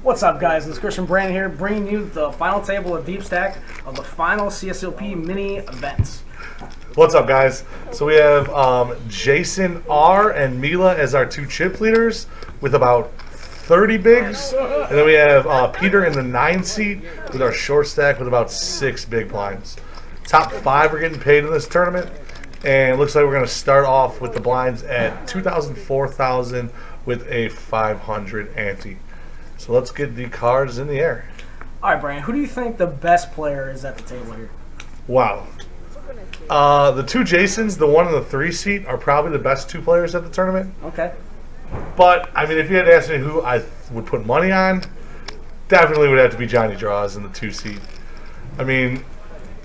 What's up, guys? It's Christian Brand here, bringing you the final table of Deepstack of the final CSLP mini events. What's up, guys? So we have Jason R. and Mila as our two chip leaders with about 30 bigs. And then we have Peter in the 9 seat with our short stack with about 6 big blinds. Top 5 are getting paid in this tournament. And it looks like we're going to start off with the blinds at 2,000, 4,000 with a 500 ante. So let's get the cards in the air. All right, Brian, who do you think the best player is at the table here? Wow. The two Jasons, the 1 and the 3 seat, are probably the best 2 players at the tournament. Okay. But, I mean, if you had to ask me who I would put money on, definitely would have to be Johnny Draws in the 2 seat. I mean,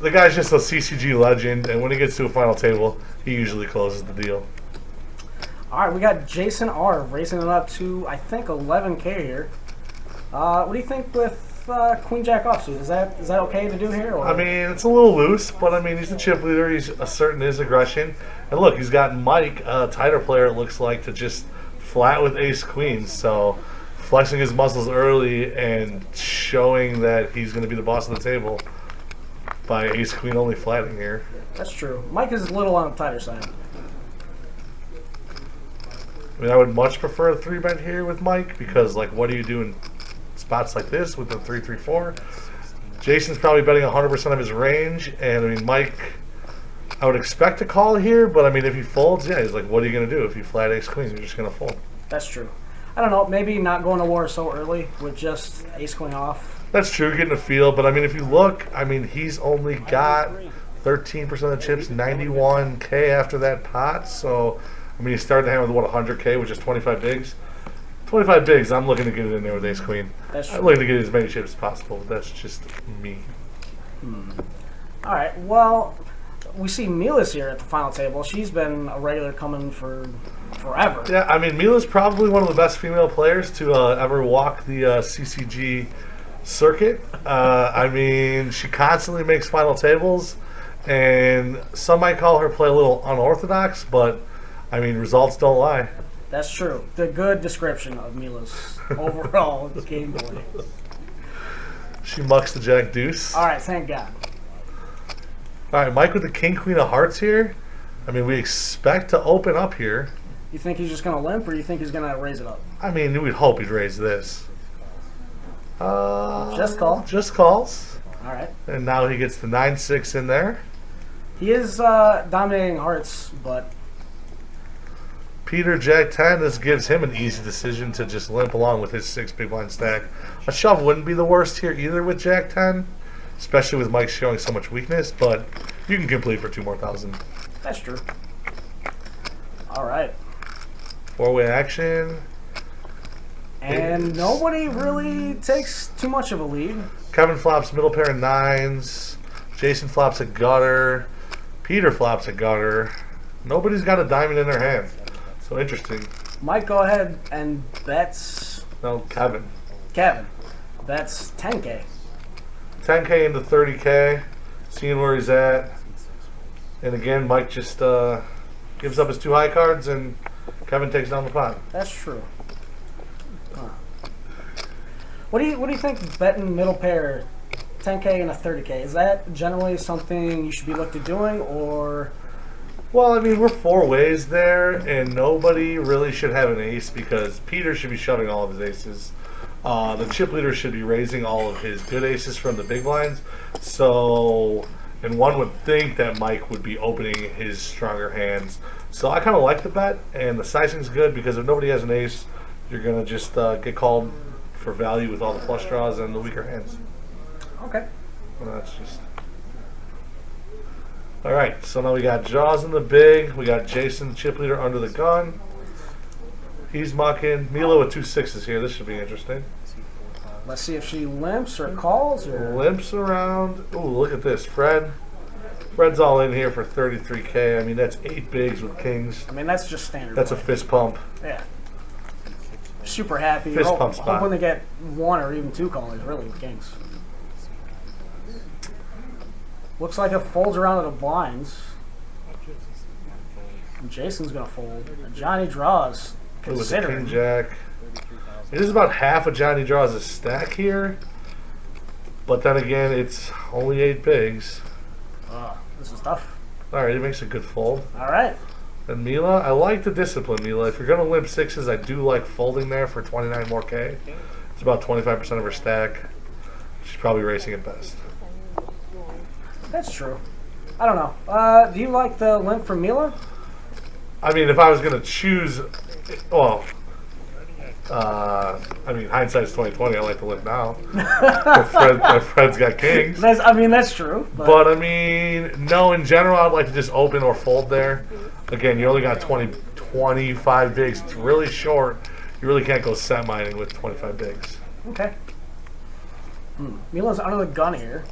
the guy's just a CCG legend, and when he gets to a final table, he usually closes the deal. All right, we got Jason R. racing it up to, I think, 11K here. What do you think with Queen Jack offsuit? Is that okay to do here? Or? I mean, it's a little loose, but I mean, he's a chip leader. He's asserting his aggression. And look, he's got Mike, a tighter player, it looks like, to just flat with ace queen. So flexing his muscles early and showing that he's going to be the boss of the table by ace queen only flatting here. That's true. Mike is a little on the tighter side. I mean, I would much prefer a 3-bet here with Mike because, like, what do you do in spots like this with the 3-3-4? Jason's probably betting 100% of his range, and I mean, Mike, I would expect to call here, but I mean, if he folds, yeah, he's like, what are you going to do if you flat ace queen? You're just going to fold. That's true. I don't know, maybe not going to war so early with just ace queen off. That's true, getting a feel, but I mean, if you look, I mean, he's only got 13% of the chips, 91K after that pot, so I mean, he started the hand with, what, 100K, which is 25 bigs? 25 bigs, I'm looking to get it in there with ace queen. That's true. I'm looking to get as many chips as possible, but that's just me. All right, well, we see Mila's here at the final table. She's been a regular coming for forever. Yeah, I mean, Mila's probably one of the best female players to ever walk the CCG circuit. I mean, she constantly makes final tables, and some might call her play a little unorthodox, but I mean, results don't lie. That's true. The good description of Mila's overall gameplay. She mucks the jack deuce. All right, thank God. All right, Mike with the king queen of hearts here. I mean, we expect to open up here. You think he's just going to limp, or you think he's going to raise it up? I mean, we'd hope he'd raise this. Just call. Just calls. All right. And now he gets the 9-6 in there. He is dominating hearts, but Peter Jack 10, this gives him an easy decision to just limp along with his 6 big blind stack. A shove wouldn't be the worst here either with Jack 10, especially with Mike showing so much weakness, but you can complete for 2 more thousand. that's true. All right. 4-way action. And nobody really takes too much of a lead. Kevin flops middle pair of 9s. Jason flops a gutter. Peter flops a gutter. Nobody's got a diamond in their hand. So interesting. Mike, go ahead and bets. No, Kevin. Kevin, that's 10K. 10K into 30K. Seeing where he's at. And again, Mike just gives up his 2 high cards and Kevin takes down the pot. That's true. Huh. What do you think betting middle pair 10K and a 30K? Is that generally something you should be looked at doing, or? Well, I mean, we're 4 ways there, and nobody really should have an ace because Peter should be shoving all of his aces. The chip leader should be raising all of his good aces from the big blinds. So, and one would think that Mike would be opening his stronger hands. So I kind of like the bet, and the sizing's good because if nobody has an ace, you're going to just get called for value with all the flush draws and the weaker hands. Okay. Well, that's just... All right, so now we got Jaws in the big. We got Jason, chip leader, under the gun. He's mucking. Milo with 2 6s here. This should be interesting. Let's see if she limps or calls or Limps around. Ooh, look at this. Fred's all in here for 33K. I mean, that's 8 bigs with kings. I mean, that's just standard. That's a fist pump. Yeah. Super happy. Fist pump spot. Hoping to get 1 or even 2 callers, really, with kings. Looks like it folds around to the blinds. And Jason's going to fold. And Johnny draws. with the Considering. king jack. It is about half of Johnny Draws a stack here. But then again, it's only 8 bigs. Oh, this is tough. Alright, he makes a good fold. All right. And Mila, I like the discipline, Mila. If you're going to limp 6s, I do like folding there for 29 more K. It's about 25% of her stack. She's probably racing it best. That's true. I don't know. Do you like the limp from Mila? I mean, if I was going to choose, well, I mean, hindsight's 2020. I like the limp now. my friend's got kings. That's true. But I mean, no, in general, I'd like to just open or fold there. Again, you only got 25 bigs. It's really short. You really can't go set mining with 25 bigs. Okay. Mila's under the gun here.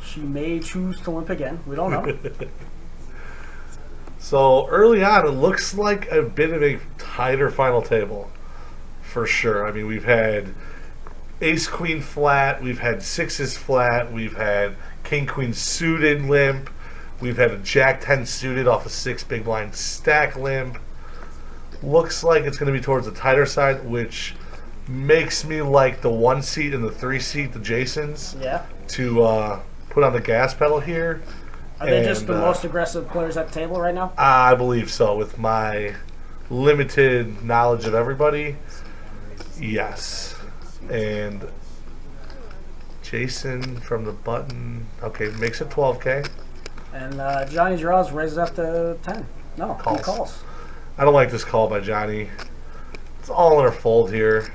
She may choose to limp again. We don't know. So early on, it looks like a bit of a tighter final table, for sure. I mean, we've had ace queen flat, we've had 6s flat, we've had king queen suited limp, we've had a jack 10 suited off a 6 big blind stack limp. Looks like it's going to be towards the tighter side, which makes me like the 1 seat and the 3 seat, the Jasons, Yeah. to put on the gas pedal here. Are they just the most aggressive players at the table right now? I believe so. With my limited knowledge of everybody, yes. And Jason from the button, okay, makes it 12K. And Johnny Draws raises up to 10. No, Calls. he calls. I don't like this call by Johnny. It's all in her fold here.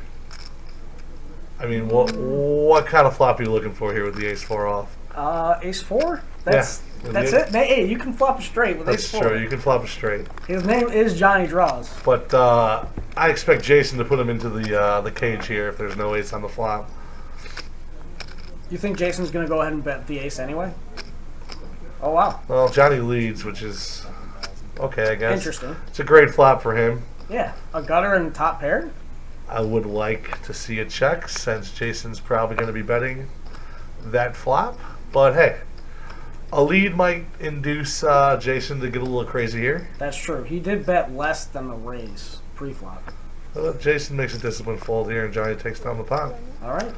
I mean, what kind of flop are you looking for here with the ace-4 off? Ace-4? That's it. Hey, you can flop a straight with That's ace-4. true. You can flop it straight. His name is Johnny Draws. But I expect Jason to put him into the cage here if there's no ace on the flop. You think Jason's going to go ahead and bet the ace anyway? Oh, wow. Well, Johnny leads, which is okay, I guess. Interesting. It's a great flop for him. Yeah, a gutter and top pair? I would like to see a check since Jason's probably going to be betting that flop. But hey, a lead might induce Jason to get a little crazy here. That's true. He did bet less than the raise pre-flop. Well, Jason makes a disciplined fold here and Johnny takes down the pot. All right.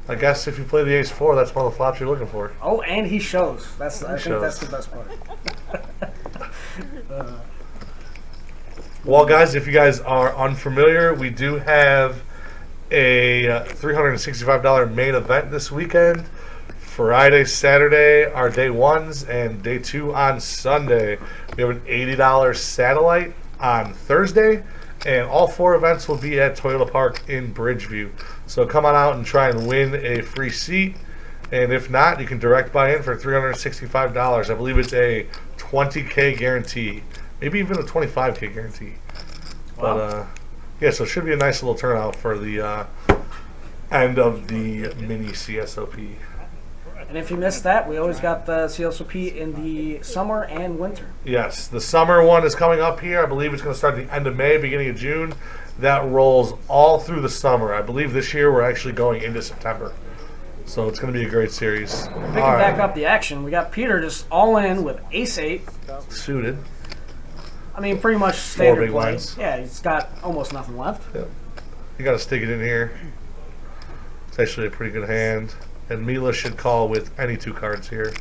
I guess if you play the ace-4, that's one of the flops you're looking for. Oh, and he shows. I think shows. that's the best part. Well, guys, if you guys are unfamiliar, we do have a $365 main event this weekend. Friday, Saturday are day 1s, and day 2 on Sunday. We have an $80 satellite on Thursday, and all 4 events will be at Toyota Park in Bridgeview. So come on out and try and win a free seat, and if not, you can direct buy in for $365. I believe it's a 20K guarantee, maybe even a 25K guarantee. Wow. But yeah, so it should be a nice little turnout for the end of the mini CSOP. And if you missed that, we always got the CSOP in the summer and winter. Yes, the summer one is coming up here. I believe it's going to start at the end of May, beginning of June. That rolls all through the summer. I believe this year we're actually going into September. So it's going to be a great series. Picking back up the action, we got Peter just all in with ace-8. Suited. I mean, pretty much standard big play. blinds. Yeah, he's got almost nothing left. Yep. You got to stick it in here. It's actually a pretty good hand. And Mila should call with any 2 cards here.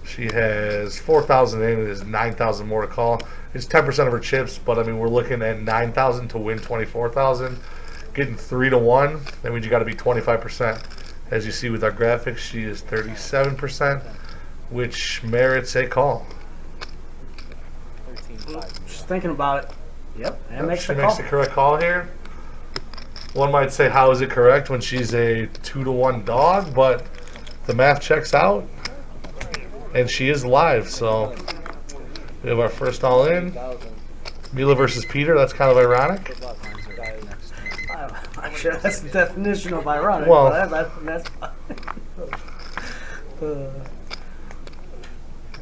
She has 4,000 in and is 9,000 more to call. It's 10% of her chips, but I mean we're looking at 9,000 to win 24,000. Getting 3 to 1, that means you got to be 25%. As you see with our graphics, she is 37%, which merits a call. Just thinking about it. Yep, and Yep, makes she the makes call. the correct call here. One might say, how is it correct when she's a 2 to 1 dog? But the math checks out, and she is live. So we have our first all in. Mila versus Peter. That's kind of ironic. I'm sure that's the definition of ironic. Well- but that's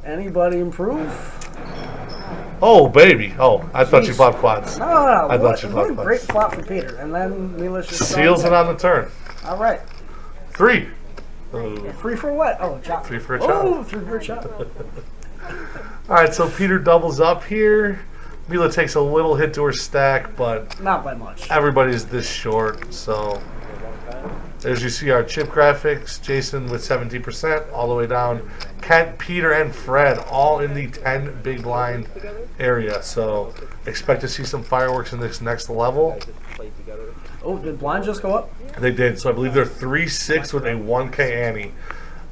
anybody improve? Oh, baby. Oh, I thought you Jeez. flopped quads. No, I thought what, you what a flopped great quads. flop for Peter. And then Mila's just Seals it on the turn. All right. 3. Oh. 3 for what? Oh, chop. 3 for a Oh, chop. 3 for a chop. All right, so Peter doubles up here. Mila takes a little hit to her stack, but Not by much. everybody's this short, so as you see our chip graphics, Jason with 17% all the way down. Kent, Peter, and Fred all in the 10 big blind area, so expect to see some fireworks in this next level. Oh, did blind just go up? They did, so I believe they're 3-6 with a 1K ante.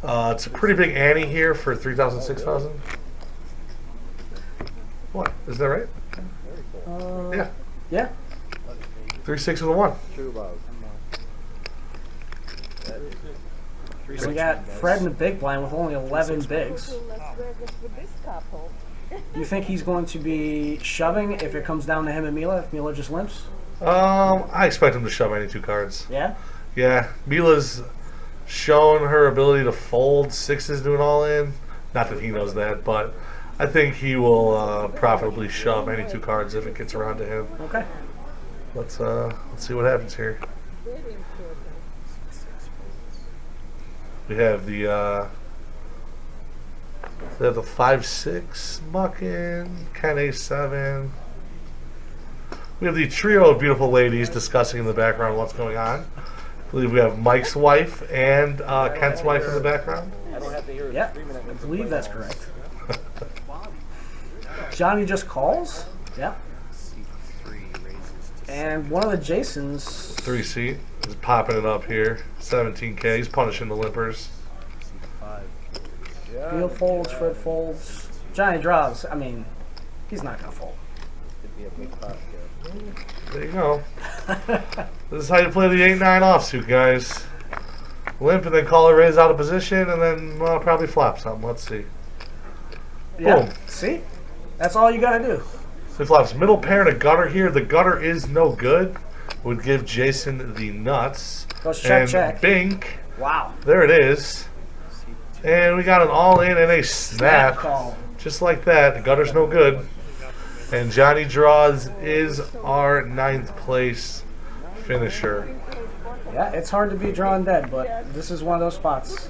It's a pretty big ante here for 3,000, 6,000. What? Is that right? Yeah. Yeah. 3-6 with a 1. So we got Fred in the big blind with only 11 bigs. You think he's going to be shoving if it comes down to him and Mila, if Mila just limps? I expect him to shove any 2 cards. Yeah? Yeah, Mila's shown her ability to fold 6s doing all in. Not that he knows that, but I think he will profitably shove any 2 cards if it gets around to him. Okay. Let's see what happens here. We have the 5-6 mucking, Ken A7. We have the trio of beautiful ladies discussing in the background what's going on. I believe we have Mike's wife and Kent's wife in the background. Yeah, I believe that's correct. Johnny just calls. Yeah. And one of the Jasons. 3 seat is popping it up here. 17K. He's punishing the limpers. Neil folds, Fred folds. Johnny draws. I mean, he's not going to fold. There you go. This is how you play the 8-9 offsuit, guys. Limp and then call a raise out of position and then probably flop something. Let's see. Yeah. Boom. See? That's all you got to do. So he flops middle pair and a gutter here. The gutter is no good. Would give Jason the nuts. Goes check, and check. bink. Wow. There it is. And we got an all-in and a snap. Call. Just like that. The gutter's no good. And Johnny Draws is our 9th place finisher. Yeah, it's hard to be drawn dead, but this is one of those spots.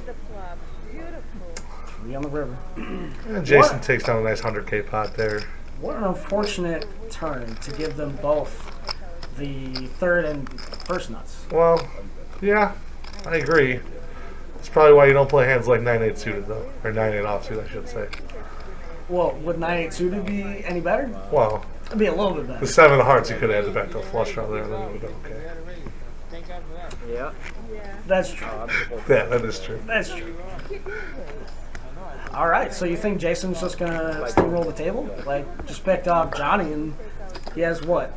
3 on the river. And Jason What? takes down a nice 100K pot there. What an unfortunate turn to give them both the 3rd and 1st nuts. Well, yeah, I agree. That's probably why you don't play hands like 9-8 suited, though. Or 9-8 offsuit, I should say. Well, would 9-8 suited be any better? Well, It'd be a little bit the better. 7 of hearts, you could have had the back door flush draw there, and then it would have been okay. Yeah. That's true. Yeah, that is true. That's true. All right, so you think Jason's just going to steamroll the table? Like, just picked up Johnny, and he has what?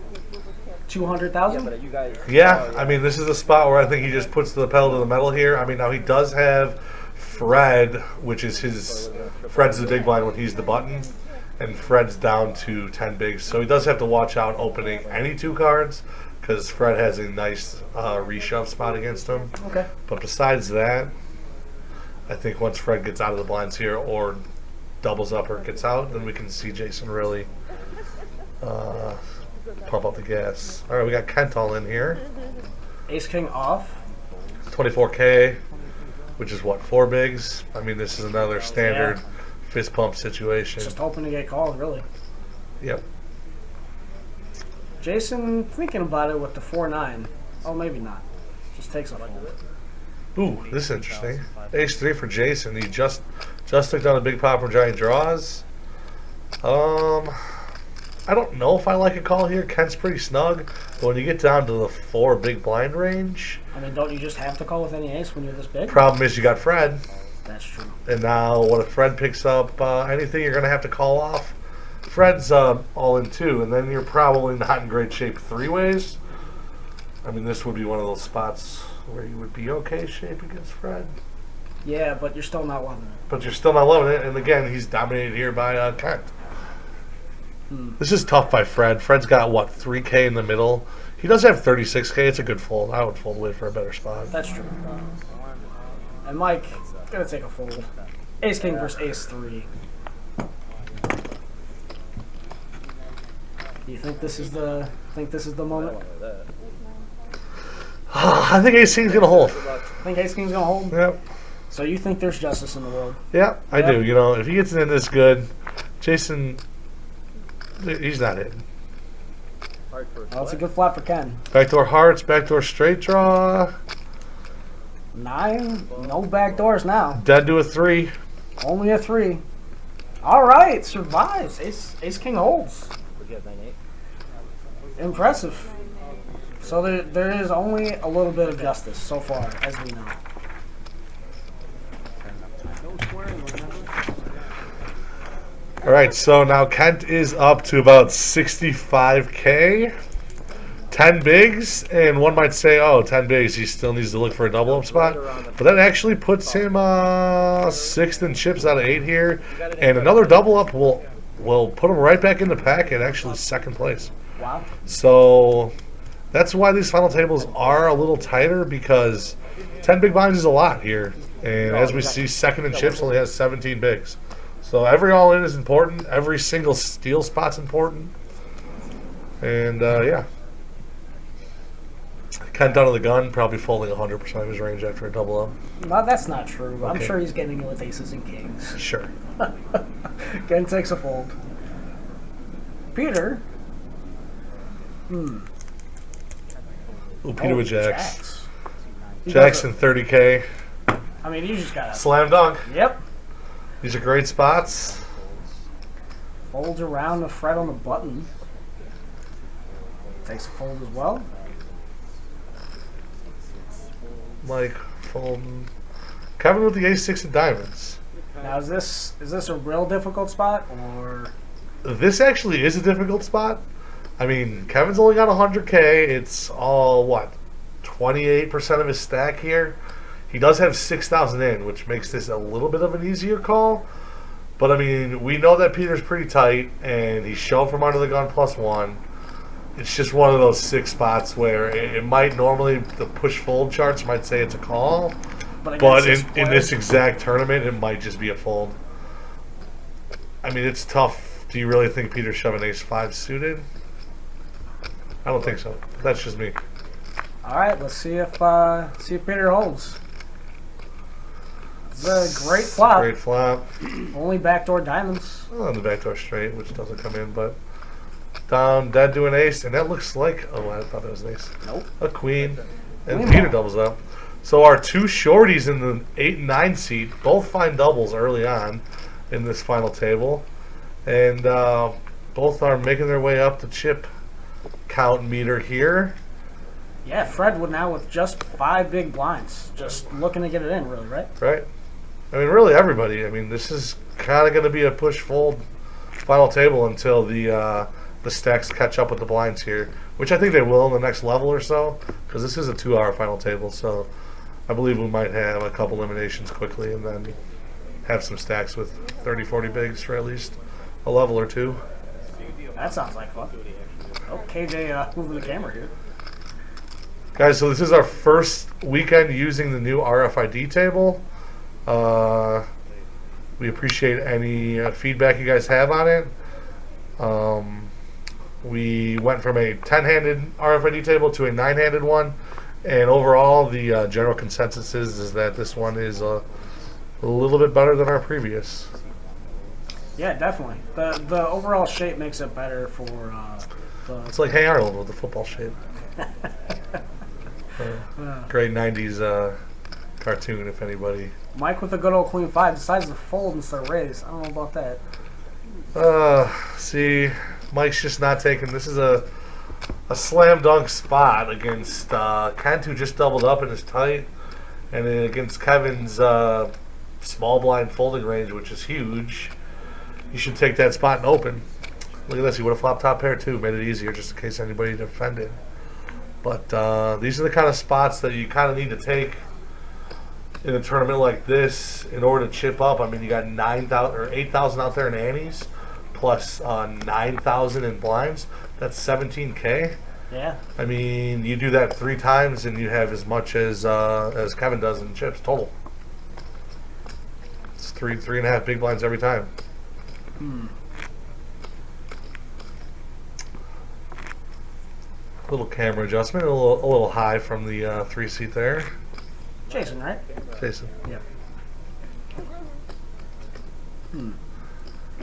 200,000? Yeah, I mean, this is a spot where I think he just puts the pedal to the metal here. I mean, now he does have Fred, which is his... Fred's the big blind when he's the button, and Fred's down to 10 bigs. So he does have to watch out opening any 2 cards, because Fred has a nice reshove spot against him. Okay. But besides that, I think once Fred gets out of the blinds here or doubles up or gets out, then we can see Jason really pump up the gas. All right, we got Kent all in here. Ace King off. 24K, which is what, 4 bigs? I mean, this is another standard fist pump situation. Just hoping to get called, really. Yep. Jason thinking about it with the 4-9. Oh, maybe not. Just takes a fold. Ooh, this is interesting. Ace 3 for Jason. He just took down a big pop from Giant Draws. I don't know if I like a call here. Kent's pretty snug, but when you get down to the 4 big blind range, I mean, don't you just have to call with any ace when you're this big? problem is you got Fred. That's true. And now, what if Fred picks up anything? You're going to have to call off. Fred's all in 2, and then you're probably not in great shape 3 ways. I mean, this would be one of those spots where you would be okay shape against Fred. Yeah, but you're still not loving it. But you're still not loving it, and again, he's dominated here by Kent. This is tough by Fred. Fred's got, what, 3K in the middle? He does have 36K. It's a good fold. I would fold away for a better spot. That's true. And Mike, gonna take a fold. Ace King versus Ace 3. Do you think this is the moment? I think Ace King's going to hold. Think Ace King's gonna hold? Yep. So you think there's justice in the world? Yeah, I Yep. do. You know, if he gets in this good, Jason, He's not hitting. Hard for Well, it's a good flop for Ken. Backdoor hearts, backdoor straight draw. 9, no back doors now. Dead to a 3. Only a 3. All right, survives. Ace King holds. We get 9-8. Impressive. So there is only a little bit of justice so far, as we know. All right, so now Kent is up to about 65K. 10 bigs, and one might say, oh, 10 bigs, he still needs to look for a double up spot. But that actually puts him 6th in chips out of 8 here. And another double up will put him right back in the pack at actually 2nd place. Wow. So that's why these final tables are a little tighter, because 10 big blinds is a lot here. And as we see, 2nd in chips only has 17 bigs. So every all-in is important. Every single steal spot's important. And, yeah. Kent out of the gun, probably folding 100% of his range after a double up. No, that's not true. Okay. I'm sure he's getting it with aces and kings. Sure. Ken takes a fold. Peter. Ooh, Peter with jacks. Jacks. Jackson 30K. I mean, you just gotta. Slam dunk. Yep. These are great spots. Folds around the fret on the button. Takes a fold as well. Mike folding. Kevin with the ace-6 of diamonds. Now, is this a real difficult spot, or? This actually is a difficult spot. I mean, Kevin's only got 100K. It's all, what, 28% of his stack here. He does have 6,000 in, which makes this a little bit of an easier call. But, I mean, we know that Peter's pretty tight, and he's shown from under the gun +1. It's just one of those 6 spots where it might normally, the push-fold charts might say it's a call. But in this exact tournament, it might just be a fold. I mean, it's tough. Do you really think Peter's shoving ace-5 suited? I don't think so. That's just me. All right, let's see if Peter holds. It's a great flop. Great flop. Only backdoor diamonds. Oh, the backdoor straight, which doesn't come in, but down, dead to an ace, and that looks like, oh, I thought that was an ace. Nope. A queen, and Queen Peter ball. doubles up. So our 2 shorties in the 8 and 9 seat both find doubles early on in this final table, and both are making their way up the chip count meter here. Yeah, Fred would now with just 5 big blinds, just looking to get it in, really, right? Right. I mean, really everybody. I mean, this is kind of going to be a push-fold final table until the stacks catch up with the blinds here, which I think they will in the next level or so, because this is a 2-hour final table. So I believe we might have a couple eliminations quickly and then have some stacks with 30, 40 bigs for at least a level or 2. That sounds like fun. Oh, KJ moving the camera here. Guys, so this is our first weekend using the new RFID table. We appreciate any feedback you guys have on it. We went from a 10-handed RFID table to a 9-handed one, and overall the general consensus is that this one is a little bit better than our previous. Yeah, definitely. The overall shape makes it better for the. It's like Hey Arnold with the football shape. Great 90s cartoon, if anybody. Mike with a good old queen 5 decides to fold instead of raise. I don't know about that. See, Mike's just not taking. This is a slam dunk spot against Kent, who just doubled up and is tight, and then against Kevin's small blind folding range, which is huge. You should take that spot and open. Look at this. He would have flopped top pair too. Made it easier just in case anybody defended. But these are the kind of spots that you kind of need to take in a tournament like this in order to chip up. I mean, you got 9,000 or 8,000 out there in antes, plus 9,000 in blinds. That's 17K. Yeah. I mean, you do that 3 times and you have as much as Kevin does in chips total. It's 3.5 big blinds every time. Little camera adjustment, a little high from the 3 seat there. Jason, right? Jason. Yeah.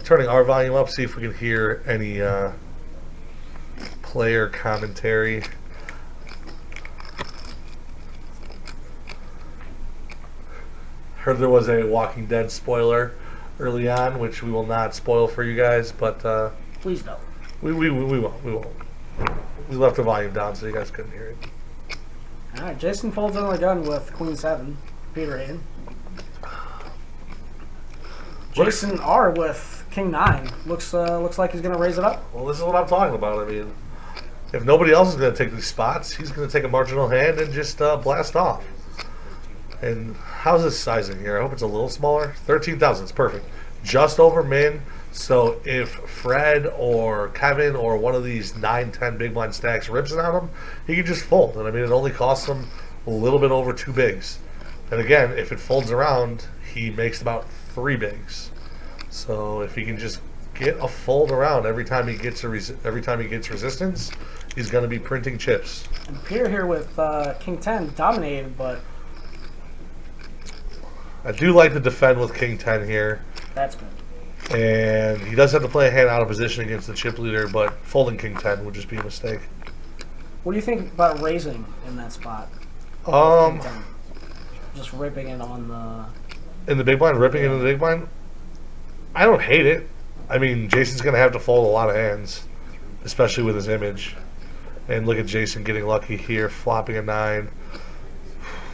turning our volume up, see if we can hear any player commentary. Heard there was a Walking Dead spoiler early on, which we will not spoil for you guys, but Please don't. we won't. We left the volume down so you guys couldn't hear it. All right, Jason folds in the gun with Queen 7. Peter in. Jason R with King 9. Looks like he's gonna raise it up. Well, this is what I'm talking about. I mean, if nobody else is going to take these spots, he's going to take a marginal hand and just blast off. And how's this sizing here? I hope it's a little smaller. 13,000 is perfect. Just over min. So if Fred or Kevin or one of these 9, 10 big blind stacks rips it on him, he can just fold. And I mean, it only costs him a little bit over 2 bigs. And again, if it folds around, he makes about 3 bigs. So if he can just get a fold around every time he gets resistance, he's going to be printing chips. And Peter here with King 10 dominated, but I do like to defend with King 10 here. that's good. And he does have to play a hand out of position against the chip leader, but folding King 10 would just be a mistake. What do you think about raising in that spot? King 10. Just ripping it on the... In the big blind, ripping into the big blind? I don't hate it. I mean, Jason's going to have to fold a lot of hands, especially with his image. And look at Jason getting lucky here, flopping a 9.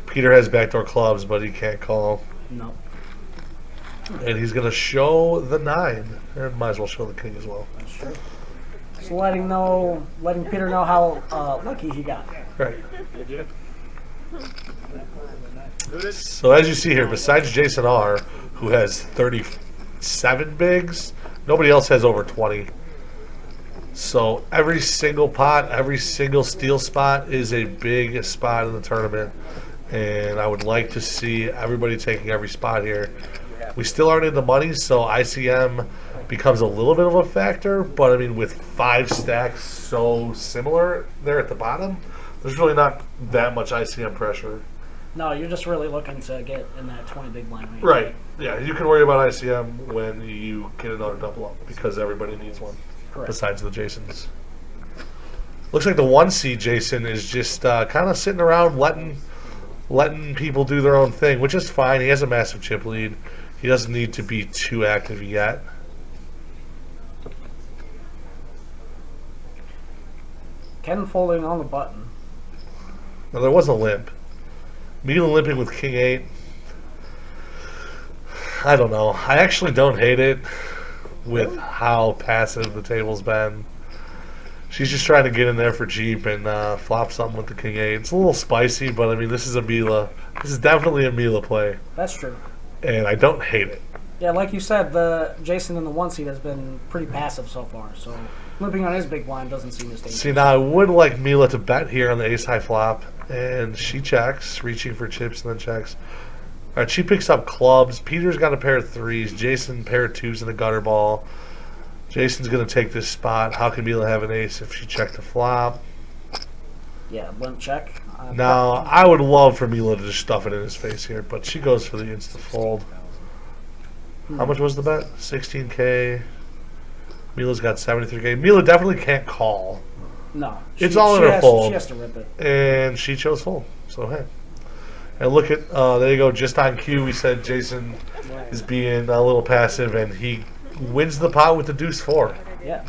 Peter has backdoor clubs, but he can't call. No. And he's going to show the 9. And might as well show the king as well. That's true. Just letting Peter know how lucky he got. Right. So as you see here, besides Jason R., who has 37 bigs, nobody else has over 20. So every single pot, every single steal spot is a big spot in the tournament. And I would like to see everybody taking every spot here. We still aren't in the money, so ICM becomes a little bit of a factor. But I mean, with 5 stacks so similar there at the bottom, there's really not that much ICM pressure. No, you're just really looking to get in that 20 big blind range. Right. Yeah, you can worry about ICM when you get another double up because everybody needs one. Correct. Besides the Jasons. Looks like the 1 seed Jason is just kind of sitting around letting people do their own thing, which is fine. He has a massive chip lead. He doesn't need to be too active yet. Ken folding on the button. Now there was a limp. Mila limping with King 8. I don't know. I actually don't hate it with how passive the table's been. She's just trying to get in there for cheap and flop something with the King 8. It's a little spicy, but I mean, this is a Mila. This is definitely a Mila play. That's true. And I don't hate it. Yeah, like you said, the Jason in the 1 seed has been pretty passive so far, so limping on his big blind doesn't seem as dangerous. See, now I would like Mila to bet here on the ace-high flop, and she checks, reaching for chips and then checks. All right, she picks up clubs. Peter's got a pair of 3s. Jason, pair of 2s in the gutter ball. Jason's going to take this spot. How can Mila have an ace if she checked the flop? Yeah, limp check. Now, I would love for Mila to just stuff it in his face here, but she goes for the insta-fold. How much was the bet? 16K. Mila's got 73K. Mila definitely can't call. No. It's all in her fold. She has to rip it. And she chose fold. So, hey. And look at, there you go, just on cue, we said Jason is being a little passive, and he wins the pot with the deuce 4. Yeah.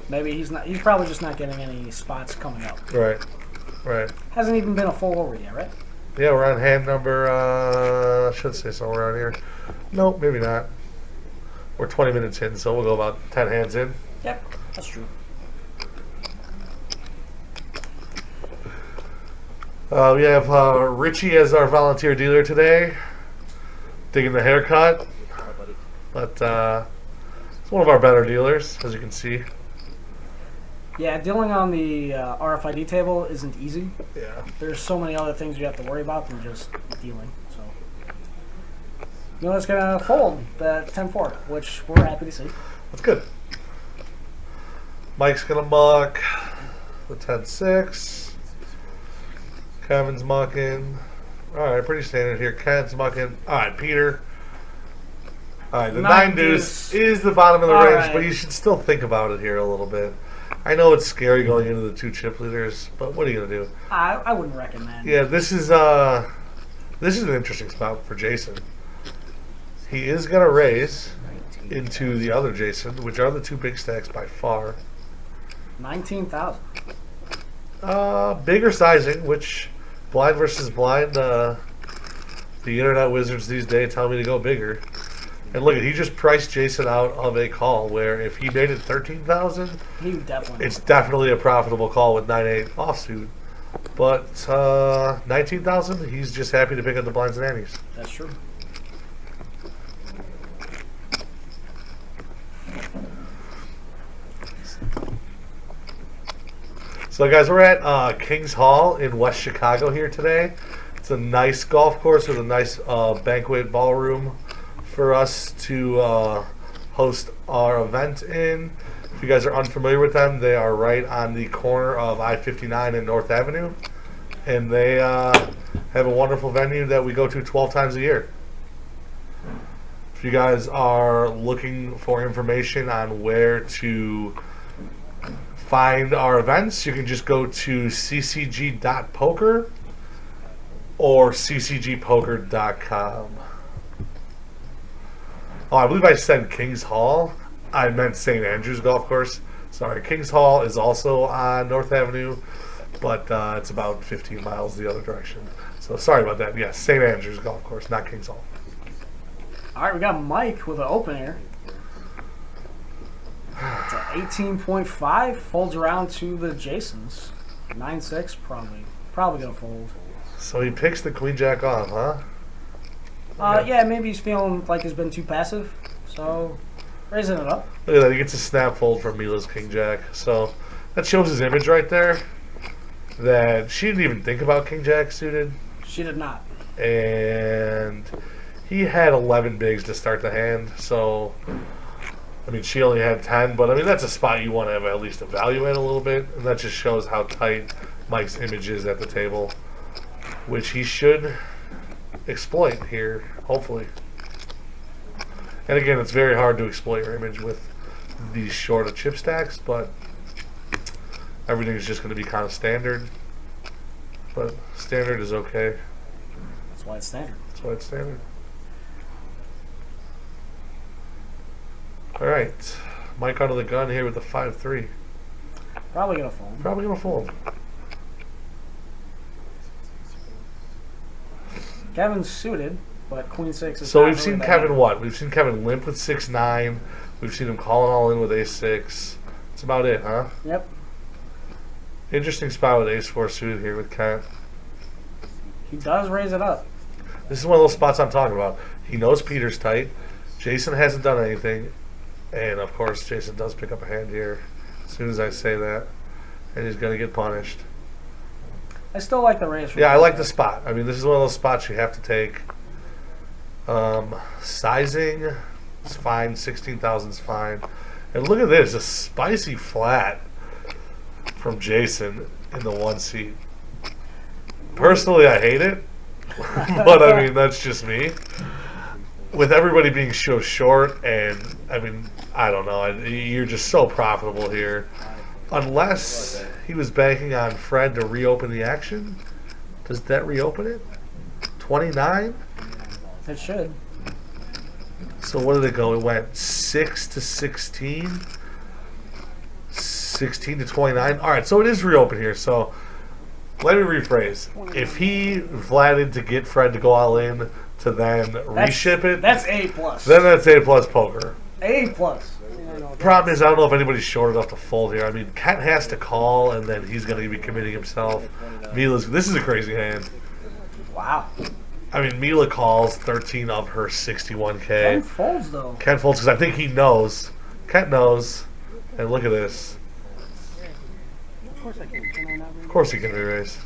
Maybe he's probably just not getting any spots coming up. Right. Right. Hasn't even been a full over yet, right? Yeah, we're on hand number, I should say somewhere around here. Nope, maybe not. We're 20 minutes in, so we'll go about 10 hands in. Yep, that's true. We have Richie as our volunteer dealer today. Digging the haircut. But it's one of our better dealers, as you can see. Yeah, dealing on the RFID table isn't easy. Yeah. There's so many other things you have to worry about than just dealing. So, Mila's gonna fold the 10-4, which we're happy to see. That's good. Mike's gonna muck the 10-6. Kevin's mucking. Alright, pretty standard here. Ken's mucking. Alright, Peter. Alright, the 9 Nine deuce deuce. is the bottom of the All range, right. but you should still think about it here a little bit. I know it's scary going into the 2 chip leaders, but what are you gonna do? I wouldn't recommend. Yeah, this is an interesting spot for Jason. He is gonna raise into the other Jason, which are the 2 big stacks by far. 19,000. Bigger sizing, which blind versus blind, the internet wizards these days tell me to go bigger. And look, he just priced Jason out of a call where if he made it 13,000, He definitely. it's definitely a profitable call with 9-8 offsuit. But 19,000, he's just happy to pick up the blinds and antes. That's true. So guys, we're at Kings Hall in West Chicago here today. It's a nice golf course with a nice banquet ballroom for us to host our event in. If you guys are unfamiliar with them, they are right on the corner of I-59 and North Avenue. And they have a wonderful venue that we go to 12 times a year. If you guys are looking for information on where to find our events, you can just go to ccg.poker or ccgpoker.com. Oh, I believe I said Kings Hall. I meant St. Andrews Golf Course. Sorry, Kings Hall is also on North Avenue, but it's about 15 miles the other direction. So sorry about that. Yes, St. Andrews Golf Course, not Kings Hall. All right, we got Mike with an open here. It's an 18.5. Folds around to the Jasons. 9-6, probably gonna fold. So he picks the Queen Jack off, huh? Yeah, maybe he's feeling like he's been too passive, so raising it up. Look at that. He gets a snap fold from Mila's King Jack. So that shows his image right there. That she didn't even think about King Jack suited. She did not. And he had 11 bigs to start the hand. So, I mean, she only had 10. But, I mean, that's a spot you want to have at least evaluate a little bit. And that just shows how tight Mike's image is at the table, which he should exploit here, hopefully. And again, it's very hard to exploit your image with these short of chip stacks, but everything is just going to be kind of standard. But standard is okay. That's why it's standard. That's why it's standard. All right, Mike under the gun here with the 5-3. Probably gonna fold. Probably going to fold. Kevin's suited, but Queen 6 is So not we've really seen that Kevin good. what? We've seen Kevin limp with 6-9. We've seen him calling all in with ace-6. That's about it, huh? Yep. Interesting spot with ace-4 suited here with Kent. He does raise it up. This is one of those spots I'm talking about. He knows Peter's tight. Jason hasn't done anything. And, of course, Jason does pick up a hand here as soon as I say that. And he's going to get punished. I still like the raise. Yeah, I like the spot. I mean, this is one of those spots you have to take. Sizing is fine. 16,000 is fine. And look at this. A spicy flat from Jason in the 1 seat. Personally, I hate it. But, I mean, that's just me. With everybody being so short, and, I mean, I don't know. You're just so profitable here. Unless he was banking on Fred to reopen the action. Does that reopen it? 29? It should. So what did it go? It went 6 to 16. 16 to 29. All right, so it is reopened here. So let me rephrase. If he vlatted to get Fred to go all in to then reship it, That's A plus. then that's A plus poker. A plus. Problem is, I don't know if anybody's short enough to fold here. I mean, Kent has to call, and then he's going to be committing himself. Mila's. This is a crazy hand. Wow. I mean, Mila calls 13 of her 61K. Ken folds though. Kent folds because I think he knows. Kent knows. And look at this. Of course I can. Can I not Of course he can re-raise.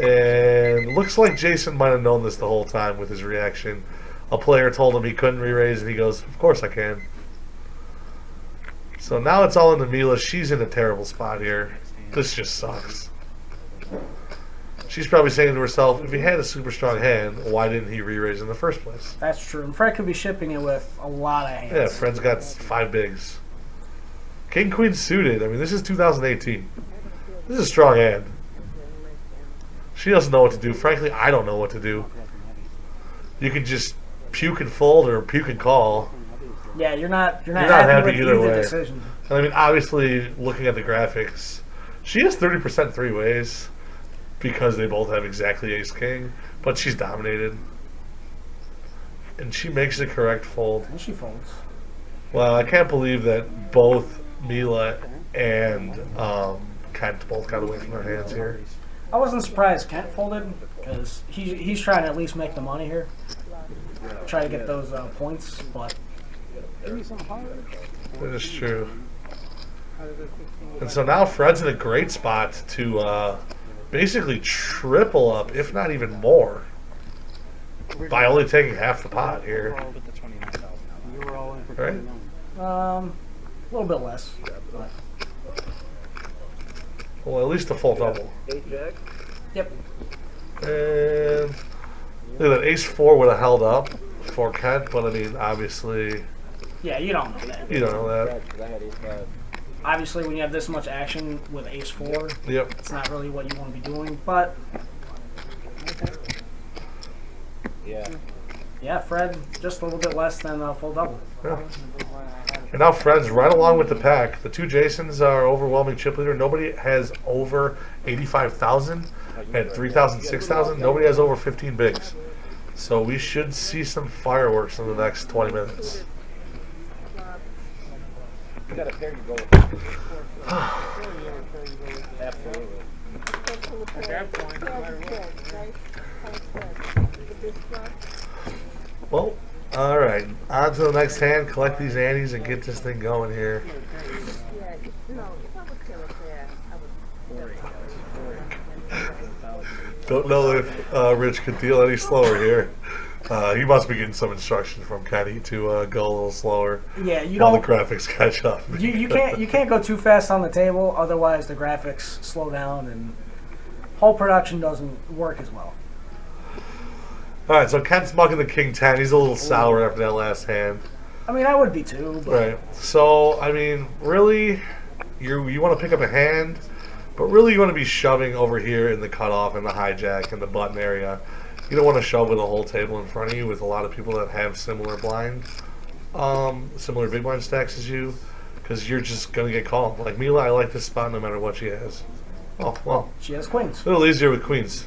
And looks like Jason might have known this the whole time with his reaction. A player told him he couldn't re-raise, and he goes, of course I can. So now it's all into Mila. She's in a terrible spot here. This just sucks. she's probably saying to herself, if he had a super strong hand, why didn't he re-raise in the first place? That's true. And Fred could be shipping it with a lot of hands. Yeah, Fred's got 5 bigs. King Queen suited. I mean, this is 2018. This is a strong hand. She doesn't know what to do. Frankly, I don't know what to do. You can just puke and fold or puke and call. Yeah, you're not not happy happy with either way. decision. And I mean, obviously, looking at the graphics, she has 30% 3-ways because they both have exactly ace-king, but she's dominated. And she makes the correct fold. And she folds. Well, I can't believe that both Mila and Kent both got away from their hands here. I wasn't surprised Kent folded because he's trying to at least make the money here. Try to get those points, but That is true. And so now Fred's in a great spot to basically triple up, if not even more, by only taking half the pot here. Right? a little bit less. But, Well, at least a full double. 8 jack. yep. And look at that, ace-4 would have held up for Kent, but I mean, obviously, Yeah, you don't know that. you don't know that. Because I had ace-5. Obviously, when you have this much action with ace-4, Yep. it's not really what you want to be doing. But Yeah. yeah, Fred just a little bit less than a full double. Yeah. And now Fred's right along with the pack. The two Jasons are overwhelming chip leader. Nobody has over 85,000 and 3,000, 6,000. Nobody has over 15 bigs. So we should see some fireworks in the next 20 minutes. You got a pair to go with. Absolutely. Well, all right. On to the next hand. Collect these antes and get this thing going here. Don't know if Rich could deal any slower here. He must be getting some instructions from Kenny to go a little slower. Yeah, you while don't. the graphics catch up. You can't go too fast on the table, otherwise the graphics slow down and whole production doesn't work as well. All right, so Kent's mugging the king 10. He's a little sour after that last hand. I mean, I would be too. But Right. So I mean, really, you want to pick up a hand, but really you want to be shoving over here in the cutoff and the hijack and the button area. You don't want to shove with a whole table in front of you with a lot of people that have similar similar big blind stacks as you, because you're just gonna get called. Like Mila, I like this spot no matter what she has. Oh well, she has queens. a little easier with queens.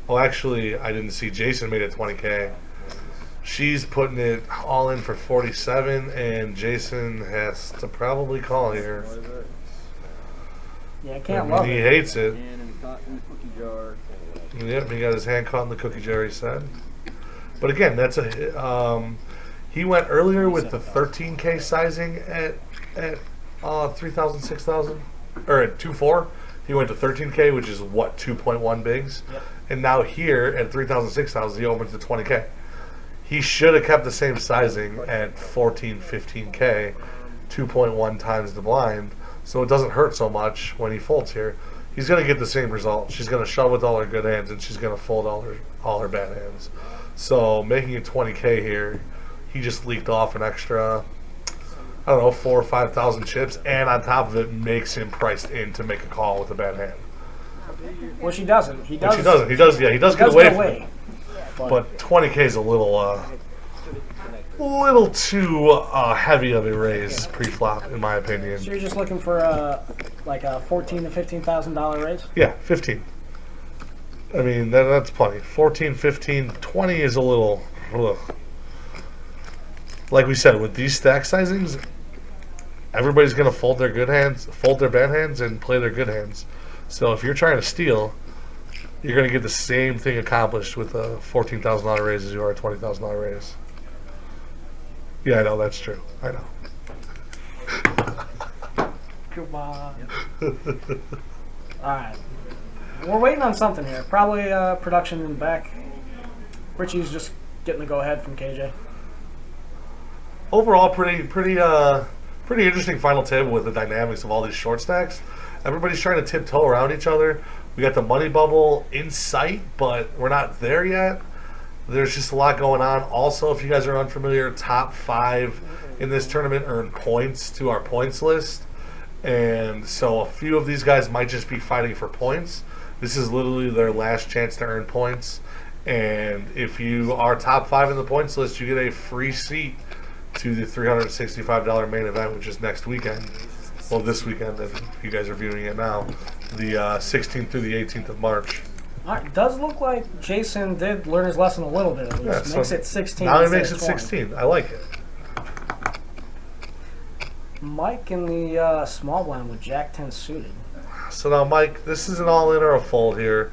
Oh, actually, I didn't see Jason made it 20K. She's putting it all in for 47, and Jason has to probably call here. Yeah, I I can't mean, love he it. hates it. And in the cookie jar. Yep, he got his hand caught in the cookie jar, he said. But again, that's a he went earlier with the 13K sizing at 3,000, 6,000, or at 2.4. He went to 13K, which is what, 2.1 bigs. Yep. And now here at 3,000, 6,000, he opens to 20K. He should have kept the same sizing at 14, 15K, 2.1 times the blind, so it doesn't hurt so much when he folds here. He's going to get the same result. She's going to shove with all her good hands, and she's going to fold all her bad hands. So making it 20K here, he just leaked off an extra, I don't know, 4,000 or 5,000 chips, and on top of it, makes him priced in to make a call with a bad hand. Well, she doesn't. He does. Which he doesn't. He does. Yeah, he does get does away get from away. it. But 20K is a little too heavy of a raise pre-flop, in my opinion. So you're just looking for like a $14,000 to $15,000 raise? Yeah, 15. I mean, that's plenty. 14, 15, 20 is a little. Ugh. Like we said, with these stack sizings, everybody's going to fold their good hands, fold their bad hands, and play their good hands. So if you're trying to steal, you're going to get the same thing accomplished with a $14,000 raise as you are a $20,000 raise. Yeah, I know, that's true. I know. Come on. Alright. We're waiting on something here. Probably production in the back. Richie's just getting the go-ahead from KJ. Overall, pretty interesting final table with the dynamics of all these short stacks. Everybody's trying to tiptoe around each other, We got the money bubble in sight, but we're not there yet. There's just a lot going on. Also, if you guys are unfamiliar, top 5 in this tournament earn points to our points list. And so a few of these guys might just be fighting for points. This is literally their last chance to earn points. And if you are top 5 in the points list, you get a free seat to the $365 main event, which is next weekend. Well, this weekend, if you guys are viewing it now, the 16th through the 18th of March. All right, does look like Jason did learn his lesson a little bit at least. Yeah, Makes so it 16. Now he instead makes of it 20. 16. I like it. Mike in the small blind with Jack 10 suited. So now, Mike, this is an all-in or a fold here.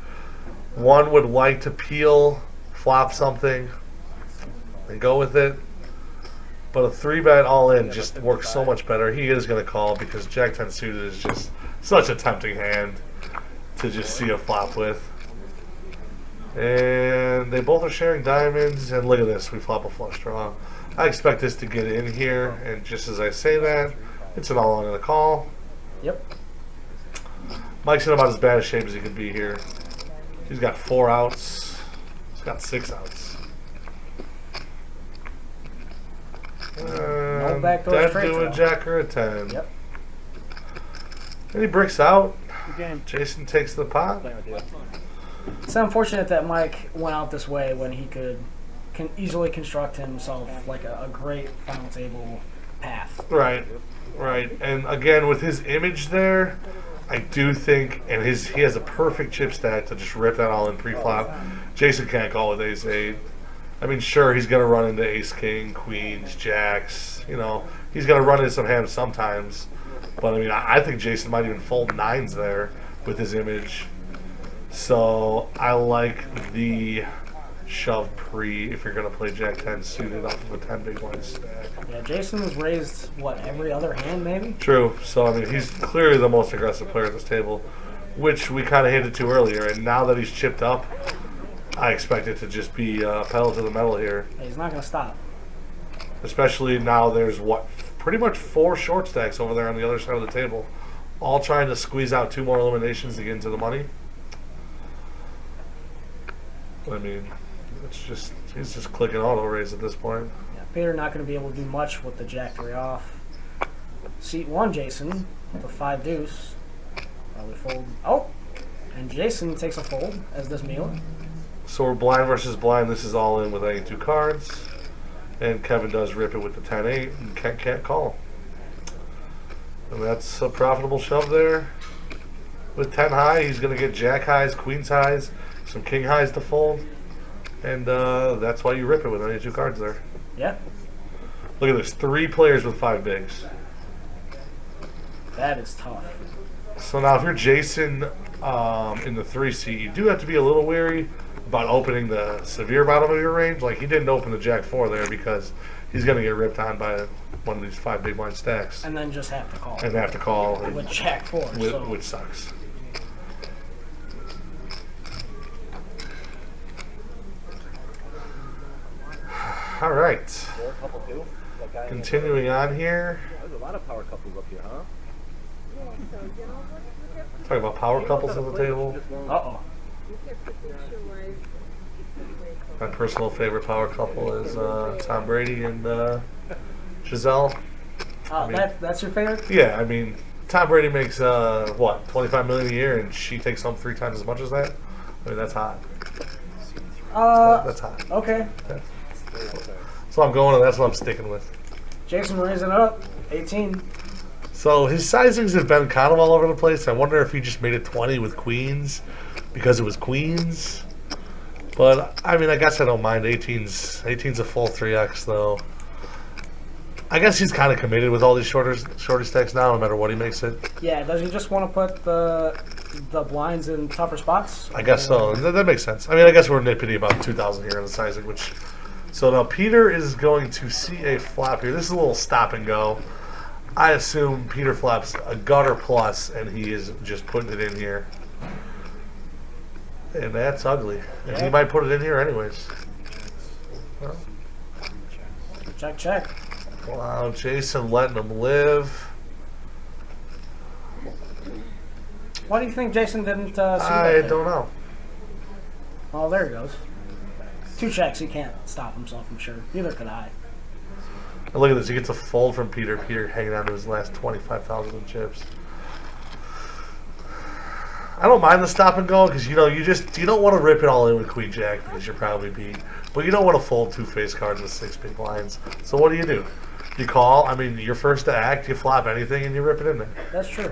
One would like to peel, flop something, and go with it. But a 3-bet all-in just works so much better. He is going to call because Jack 10 suited is just such a tempting hand to just see a flop with. And they both are sharing diamonds. And look at this. We flop a flush draw. I expect this to get in here. And just as I say that, it's an all-in and a call. Yep. Mike's in about as bad a shape as he could be here. He's got 4 outs. He's got 6 outs. No backdoor Dead straight to a draw. jack or a 10. Yep. And he bricks out. Game. Jason takes the pot. Playing with you. It's unfortunate that Mike went out this way when he could can easily construct himself like a great final table path. Right, right. And again, with his image there, I do think, and he has a perfect chip stack to just rip that all in pre-flop. Jason can't call with ace-8. I mean, sure, he's going to run into ace-king, queens, jacks. You know, he's going to run into some hands sometimes. But, I mean, I think Jason might even fold 9s there with his image. So, I like the shove pre if you're going to play jack 10 suited off of a 10 big blind stack. Yeah, Jason's raised, what, every other hand maybe? True. So, I mean, he's clearly the most aggressive player at this table, which we kind of hinted to earlier. And now that he's chipped up, I expect it to just be pedal to the metal here. Yeah, he's not going to stop. Especially now there's, pretty much 4 short stacks over there on the other side of the table, all trying to squeeze out 2 more eliminations to get into the money. I mean, it's just, he's just clicking auto raise at this point. Yeah, Peter not going to be able to do much with the jack 3 off. Seat 1, Jason, with a 5 deuce. Probably fold. Oh! And Jason takes a fold, as does Mila. So we're blind versus blind. This is all in with any 2 cards. And Kevin does rip it with the 10-8 and can't call. And that's a profitable shove there. With 10 high, he's going to get jack highs, queens highs, some king highs to fold. And that's why you rip it with any 2 cards there. Yeah, Look at this. 3 players with 5 bigs. that is tough. So now if you're Jason in the 3 seat, you do have to be a little wary about opening the severe bottom of your range. Like, he didn't open the jack 4 there because he's going to get ripped on by one of these 5 big blind stacks. And then just have to call. And have to call. With jack 4. So. Which sucks. All right. Power couple too? That guy Continuing on here. There's a lot of power couples up here, huh? Talking about power couples at the table. Uh-oh. My personal favorite power couple is Tom Brady and Giselle. Oh, mean- that's your favorite? Yeah, I mean, Tom Brady makes what, $25 million a year, and she takes home 3 times as much as that. I mean, that's hot. That's hot. Okay. So I'm going, and that's what I'm sticking with. Jason raising it up. 18. So his sizings have been kind of all over the place. I wonder if he just made it 20 with queens because it was queens. But I mean, I guess I don't mind. 18's a full 3x though. I guess he's kind of committed with all these shorter stacks now, no matter what he makes it. Yeah, does he just want to put the blinds in tougher spots? I guess so. That makes sense. I mean, I guess we're nitpicking about 2,000 here in the sizing, which. So now Peter is going to see a flop here. This is a little stop and go. I assume Peter flops a gutter plus, and he is just putting it in here. And that's ugly. And he might put it in here anyways. Well, Check, check. wow, Jason letting him live. Why do you think Jason didn't see that? I don't know. Oh, there he goes. 2 checks. He can't stop himself, I'm sure. Neither could I. And look at this. He gets a fold from Peter. Peter hanging on to his last 25,000 in chips. I don't mind the stop and go because you don't want to rip it all in with Queen Jack because you're probably beat. But you don't want to fold 2 face cards with 6 big blinds. So what do? You call. I mean, you're first to act. You flop anything and you rip it in there. That's true.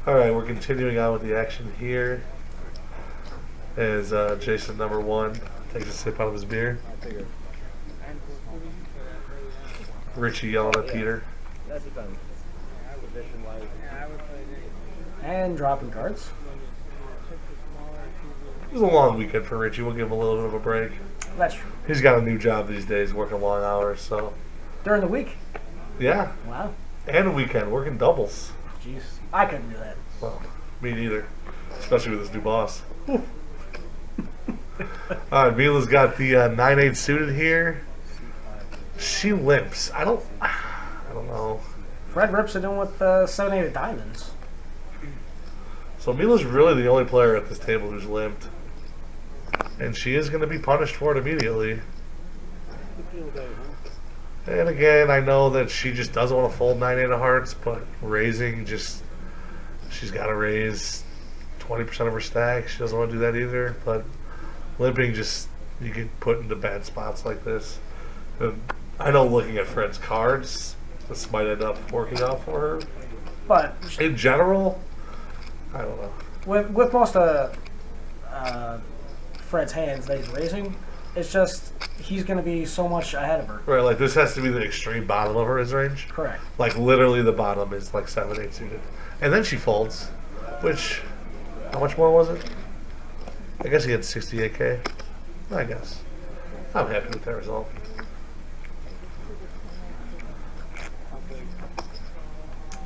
All right, we're continuing on with the action here. As Jason number 1 takes a sip out of his beer. Richie yelling at Peter. That depends. Position-wise. And dropping cards. It was a long weekend for Richie. We'll give him a little bit of a break. That's true. He's got a new job these days, working long hours. So During the week? yeah, Wow. and a weekend working doubles. Jeez. I couldn't do that. Well, me neither, especially with this new boss. All right, Mila's got the 9-8 suited here. She limps. I don't know. Fred rips it in with 7-8 of diamonds. So Mila's really the only player at this table who's limped. And she is going to be punished for it immediately. And again, I know that she just doesn't want to fold 9-8 of hearts, but raising just, she's got to raise 20% of her stack. She doesn't want to do that either, but limping just, you get put into bad spots like this. And I know looking at Fred's cards, this might end up working out for her. But In general, I don't know. with most of Fred's hands that he's raising, it's just he's going to be so much ahead of her. Right, like this has to be the extreme bottom of her his range. Correct. Like literally the bottom is like 7-8 suited. And then she folds, which, how much more was it? I guess he had 68K. I guess. I'm happy with that result.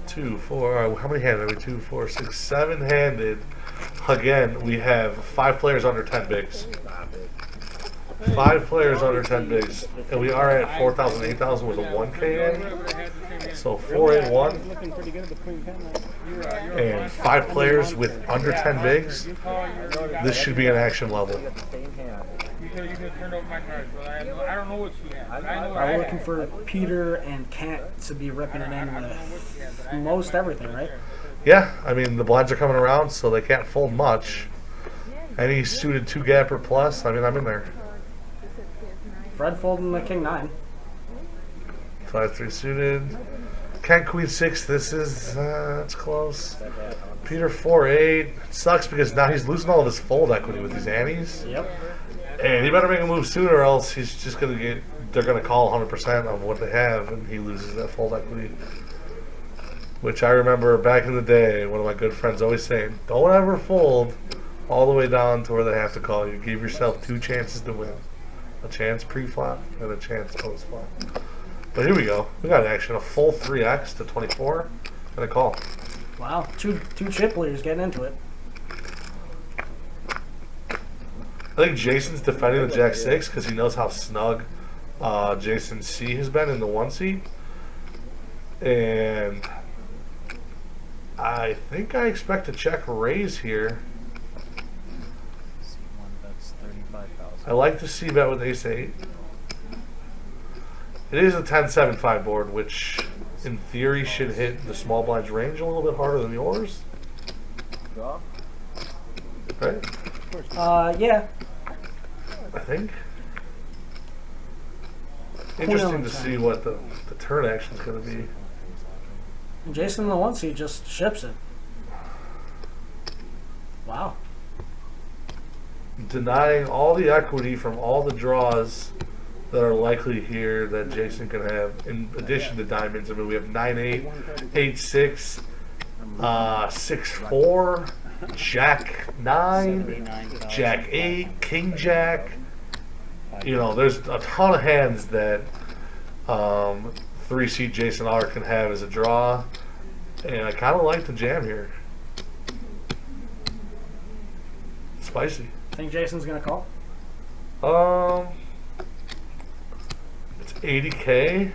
Two, four, how many handed are we? 2, 4, 6, 7 handed. Again, we have 5 players under 10 bigs. 5 players under 10 bigs. And we are at 4,000, 8,000 with a 1K in. So 481. Looking pretty good at the queen pen. And 5 players with under 10 bigs. This should be an action level. You got the same hand. You could have turned over my cards, but I don't know what she has. I know what I'm I looking have. for Peter and Kent to be ripping it in with most everything, right? Yeah, I mean, the blinds are coming around, so they can't fold much. Any suited 2-gapper plus, I mean, I'm in there. Fred folding the king 9. 5-3 suited. Kent queen 6, this is, it's close. Peter 4-8. It sucks because now he's losing all of his fold equity with these antes. Yep. And he better make a move sooner or else he's just going to get, they're going to call 100% of what they have and he loses that fold equity. Which I remember back in the day, one of my good friends always saying, don't ever fold all the way down to where they have to call you. Give yourself 2 chances to win. A chance pre-flop and a chance post-flop. But here we go. We got action. A full 3x to 24 and a call. Wow. Two chip leaders getting into it. I think Jason's defending the Jack 6 because he knows how snug Jason C has been in the 1 seat. And I think I expect to check raise here. I like to see bet with ace 8. It is a 10-7-5 board, which in theory should hit the small blind's range a little bit harder than yours. Draw. Right? Yeah. I think. Interesting to see what the turn action is going to be. And Jason in the 1 seat just ships it. Wow. Denying all the equity from all the draws that are likely here that Jason can have in addition to diamonds. I mean, we have 9-8, 8-6, 6-4, Jack 9, Jack 8, King Jack. You know, there's a ton of hands that 3-seed Jason R can have as a draw, and I kind of like the jam here. spicy. Think Jason's gonna call? It's 80K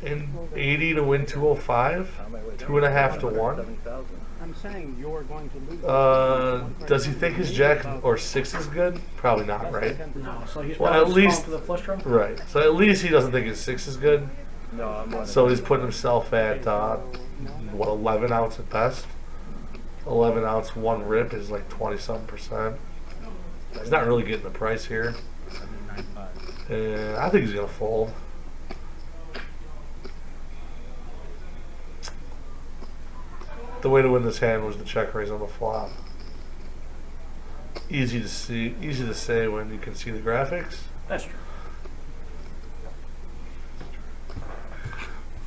and 80 to win 205. 2.5 to 1. 70,000. I'm saying you're going to lose. Does he think his jack or 6 is good? Probably not, right? No. So he's Well, probably at just least- calling for the flush draw. Right. So at least he doesn't think his 6 is good. No, I'm not. So he's putting himself at, what, 11 ounce at best? 11 ounce, 1 rip is like 20-something%. He's not really getting the price here. And I think he's going to fold. The way to win this hand was the check raise on the flop. Easy to see, easy to say when you can see the graphics. That's true.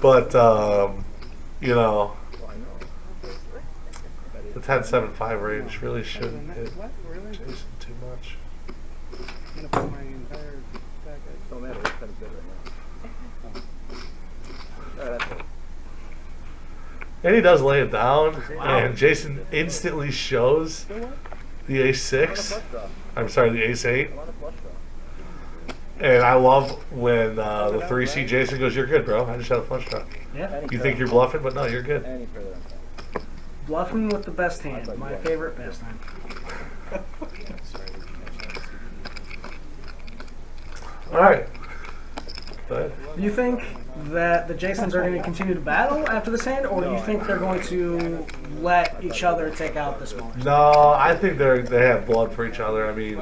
But, you know, Well, I know. the 10-7-5 range really Other shouldn't than that, hit what? Really? Jason too much. I'm gonna put my entire stack at Don't matter. It's kind of good right now. That's it. And he does lay it down, and Jason instantly shows the ace-6. I'm sorry, the ace-8. I want a flush draw. And I love when the 3C Jason goes, "You're good, bro. I just had a flush draw." Yeah. You think you're bluffing, but no, you're good. Any further than that. Bluffing with the best hand. My favorite pastime. All right. Go ahead. Do you think that the Jasons are going to continue to battle after this hand, or do you think they're going to let each other take out the smaller? No, I think they have blood for each other. I mean,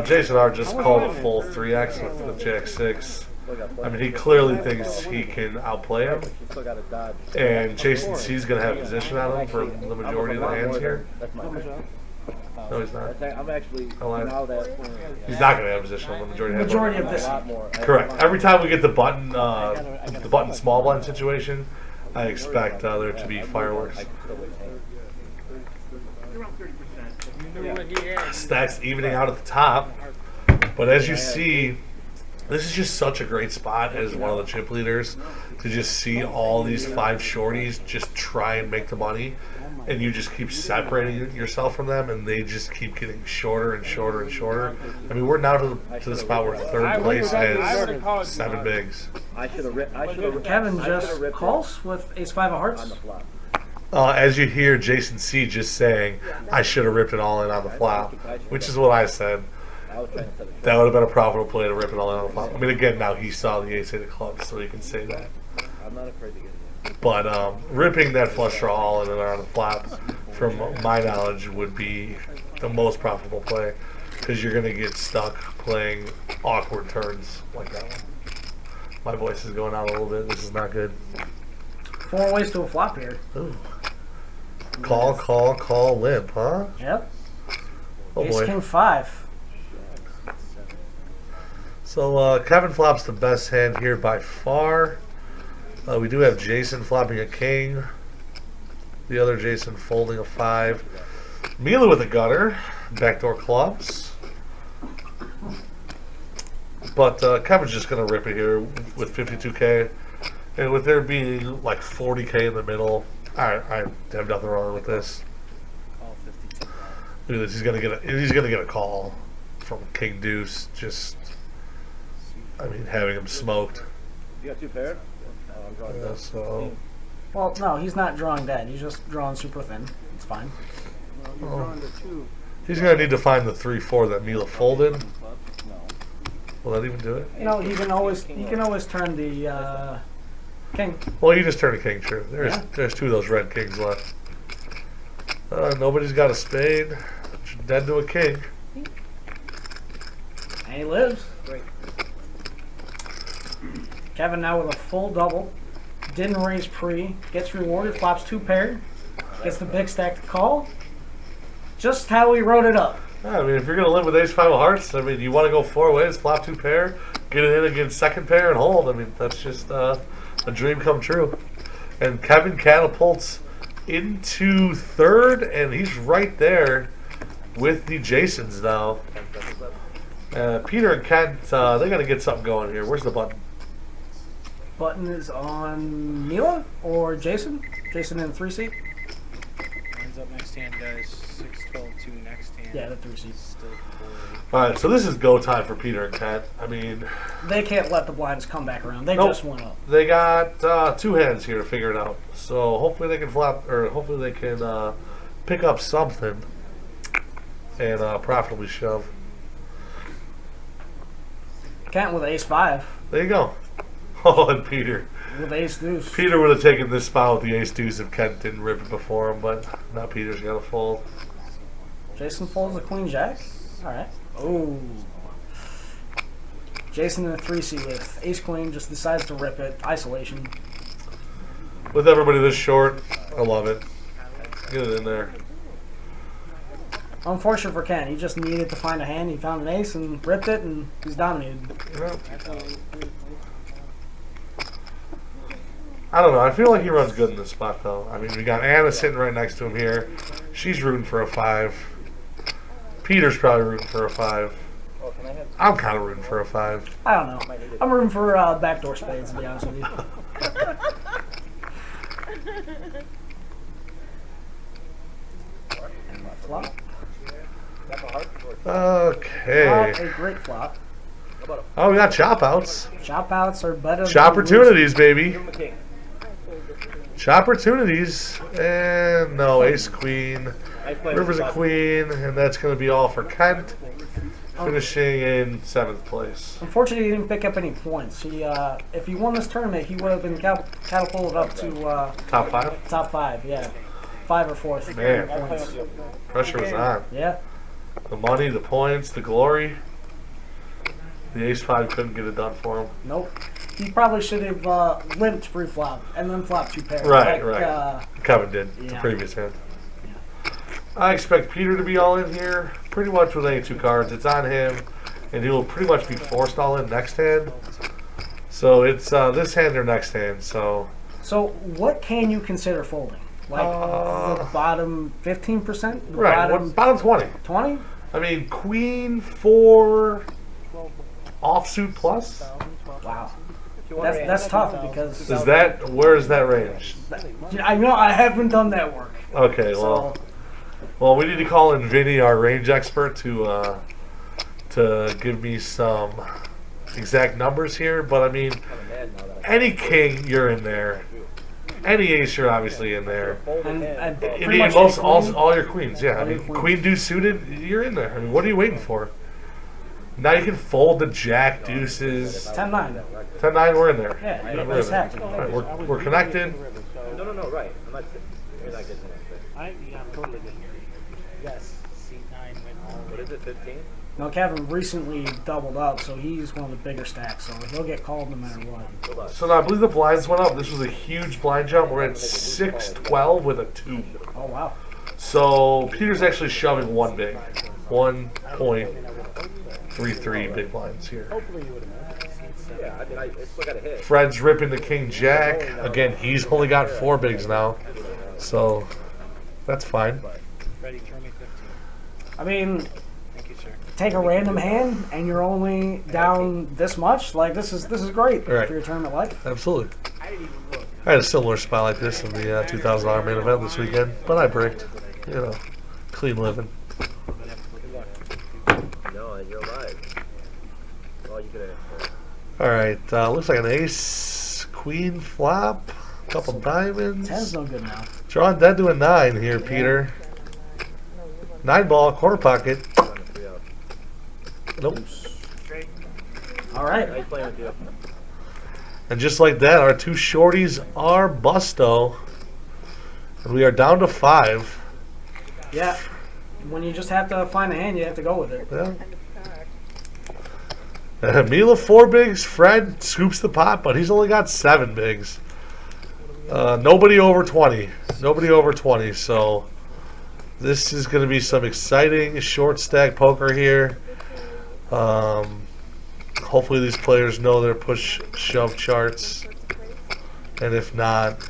Jason R just called a full 3x with Jack 6. I mean, he clearly thinks he can outplay him, You still got to dodge. and Jason C's going to have position on him for the majority of the hands here. That's my pick. No, he's not. I'm actually, I lied. now that He's not going to have position on the majority of the Majority hands. of this. a lot more. Correct. Every time we get the button small blind situation, I expect there to be fireworks. You knew what he had. Stacks evening out at the top, but as you see, this is just such a great spot as one of the chip leaders to just see all these 5 shorties just try and make the money, and you just keep separating yourself from them, and they just keep getting shorter and shorter and shorter. I mean, we're now to the spot where third place has 7 bigs. I should have ripped. Kevin just calls with ace-5 of on hearts. the flop. As you hear Jason C just saying, "I should have ripped it all in on the flop," which is what I said. I was trying to set it. That would have been a profitable play to rip it all in on the flop. I mean, again, now he saw the ace-8 of clubs, so he can say that. I'm not afraid to get it. But ripping that flush draw all in and on the flop, from my knowledge, would be the most profitable play, because you're going to get stuck playing awkward turns like that one. My voice is going out a little bit. This is not good. 4 ways to a flop here. Ooh. Call, limp, huh? Yep. Oh Ace boy. King 5. So Kevin flops the best hand here by far. We do have Jason flopping a king. The other Jason folding a 5. Mila with a gutter. Backdoor clubs. But Kevin's just going to rip it here with 52K. And with there being like 40K in the middle, I have nothing wrong with this. Look at this. He's gonna get a call from King Deuce. Just, I mean, having him smoked. You got 2 pair? Oh, I'm drawing Yeah, so Well, no, he's not drawing dead. He's just drawing super thin. It's fine. Well, you're drawing the 2. he's gonna need to find the 3-4 that Mila folded. No. Will that even do it? You know, he can always turn the king. Well, you just turned a king. True. Yeah. There's 2 of those red kings left. Nobody's got a spade. Dead to a king. And he lives. Great. Kevin now with a full double. Didn't raise pre. Gets rewarded. Flops 2 paired. Gets the big stack to call. Just how we wrote it up. Yeah, I mean, if you're gonna live with ace-5 of hearts, I mean, you want to go 4 ways, flop 2 pair, get it in against second pair, and hold. I mean, that's just a dream come true. And Kevin catapults into third, and he's right there with the Jasons now. Peter and Kent, they got to get something going here. Where's the button? Button is on Mila or Jason. Jason in 3 seat. Ends up next First hand does 6, 12, 2 next hand. Yeah, the 3 seats. Still 4. All right, so this is go time for Peter and Kent. I mean, They can't let the blinds come back around. They Nope. just went up. they got 2 hands here to figure it out. So hopefully they can flop, or hopefully they can pick up something and profitably shove. Kent with ace 5 There you go. Oh, and Peter. with ace deuce. Peter would have taken this spot with the ace deuce if Kent didn't rip it before him, but now Peter's got to fold. Jason folds the queen jack. All right. Oh. Jason in a 3 seat with ace queen just decides to rip it. Isolation. With everybody this short, I love it. Get it in there. Unfortunate for Ken. He just needed to find a hand. He found an ace and ripped it, and he's dominated. Yeah. I don't know. I feel like he runs good in this spot, though. I mean, we got Anna sitting right next to him here. She's rooting for a 5. Peter's probably rooting for a 5. Oh, can I have? I'm kind of rooting for a 5. I don't know. I'm rooting for backdoor spades, to be honest with you. Flop. That's a heart. Okay. Not a great flop. Oh, we got chop outs. Chop outs are better. Chop than opportunities, baby. Give him a king. Chop opportunities. And no, ace queen. Nice play. River's a queen, and that's going to be all for Kent. Finishing in 7th place. Unfortunately, he didn't pick up any points. He, if he won this tournament, he would have been catapulted up to Top 5? top 5. Yeah, 5 or 4th. Man. Points. Pressure was on. Yeah. The money, the points, the glory. The ace 5 couldn't get it done for him. Nope. He probably should have limped pre-flop and then flopped 2 pairs. Right, like, right. Kevin did the yeah. previous hand. I expect Peter to be all in here, pretty much with any 2 cards. It's on him, and he will pretty much be forced all in next hand. So it's this hand or next hand. So what can you consider folding? Like the bottom 15%? right, bottom 20. 20? I mean, queen 4 offsuit plus. Wow. That's tough because Is that where is that range? I know I haven't done that work. Okay, well, we need to call in Vinny, our range expert, to give me some exact numbers here. But I mean, any king, you're in there. Any ace, you're obviously in there. And I pretty mean, much most any queen. all your queens, yeah. I All your mean, queens. queen deuce suited, you're in there. I mean, what are you waiting for? Now you can fold the jack deuces. 10-9. 10-9, we're in there. Yeah, We're you in just there. have to. All right, we're connected. No, right. I'm not. You're not getting what I'm saying. I'm totally good. Yes, C9 went all What is it? 15? Now Kevin recently doubled up, so he's one of the bigger stacks, so he'll get called no matter what. Hold on. So now I believe the blinds went up. This was a huge blind jump. We're at 6-12 with a 2. Oh wow. So Peter's actually shoving 1 big. 1.33 big blinds here. Yeah, I mean, I still got a hit. Fred's ripping the king jack. Again, he's only got 4 bigs now. So that's fine. ready. Throw me 15. I mean, Thank you, sir. take a random hand and you're only down this much. Like this is great Right. for your tournament life. Absolutely. I had a similar spot like this in the $2,000 main event this weekend, but I bricked. You know, clean living. No, you're alive. Well, you could have. All right, looks like an ace, queen flop, couple diamonds. 10's no good now. Drawing dead to a 9 here, Peter. 9 ball, quarter pocket. Nope. All right. Nice playing with you. And just like that, our 2 shorties are busto. And we are down to 5. Yeah. When you just have to find a hand, you have to go with it. Yeah. Mila 4 bigs. Fred scoops the pot, but he's only got 7 bigs. Nobody over 20. Nobody over 20. So this is going to be some exciting short stack poker here. Hopefully these players know their push shove charts, and if not,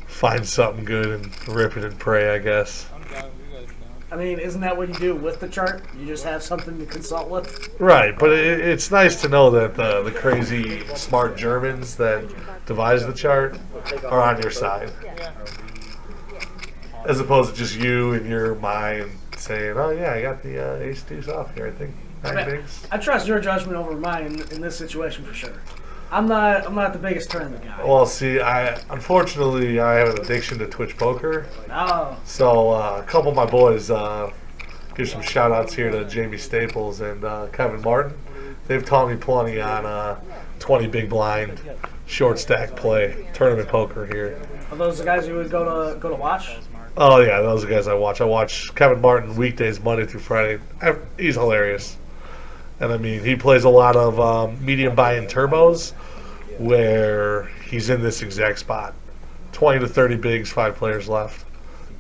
find something good and rip it and pray, I guess. I'm down. You guys down. I mean, isn't that what you do with the chart? You just have something to consult with. Right, but it's nice to know that the crazy smart Germans that devise the chart are on your side. Yeah. As opposed to just you in your mind saying, "Oh yeah, I got the ace deuce off here. I think 9 bigs." I trust your judgment over mine in this situation for sure. I'm not the biggest tournament guy. Well, see, unfortunately I have an addiction to Twitch poker. Oh, So a couple of my boys, give some shout outs here to Jamie Staples and Kevin Martin. They've taught me plenty on 20 big blind, short stack play, tournament poker here. are those the guys you would go to watch? Oh yeah, those are the guys I watch. I watch Kevin Martin weekdays, Monday through Friday. He's hilarious. And I mean, he plays a lot of medium buy-in turbos where he's in this exact spot. 20 to 30 bigs, 5 players left.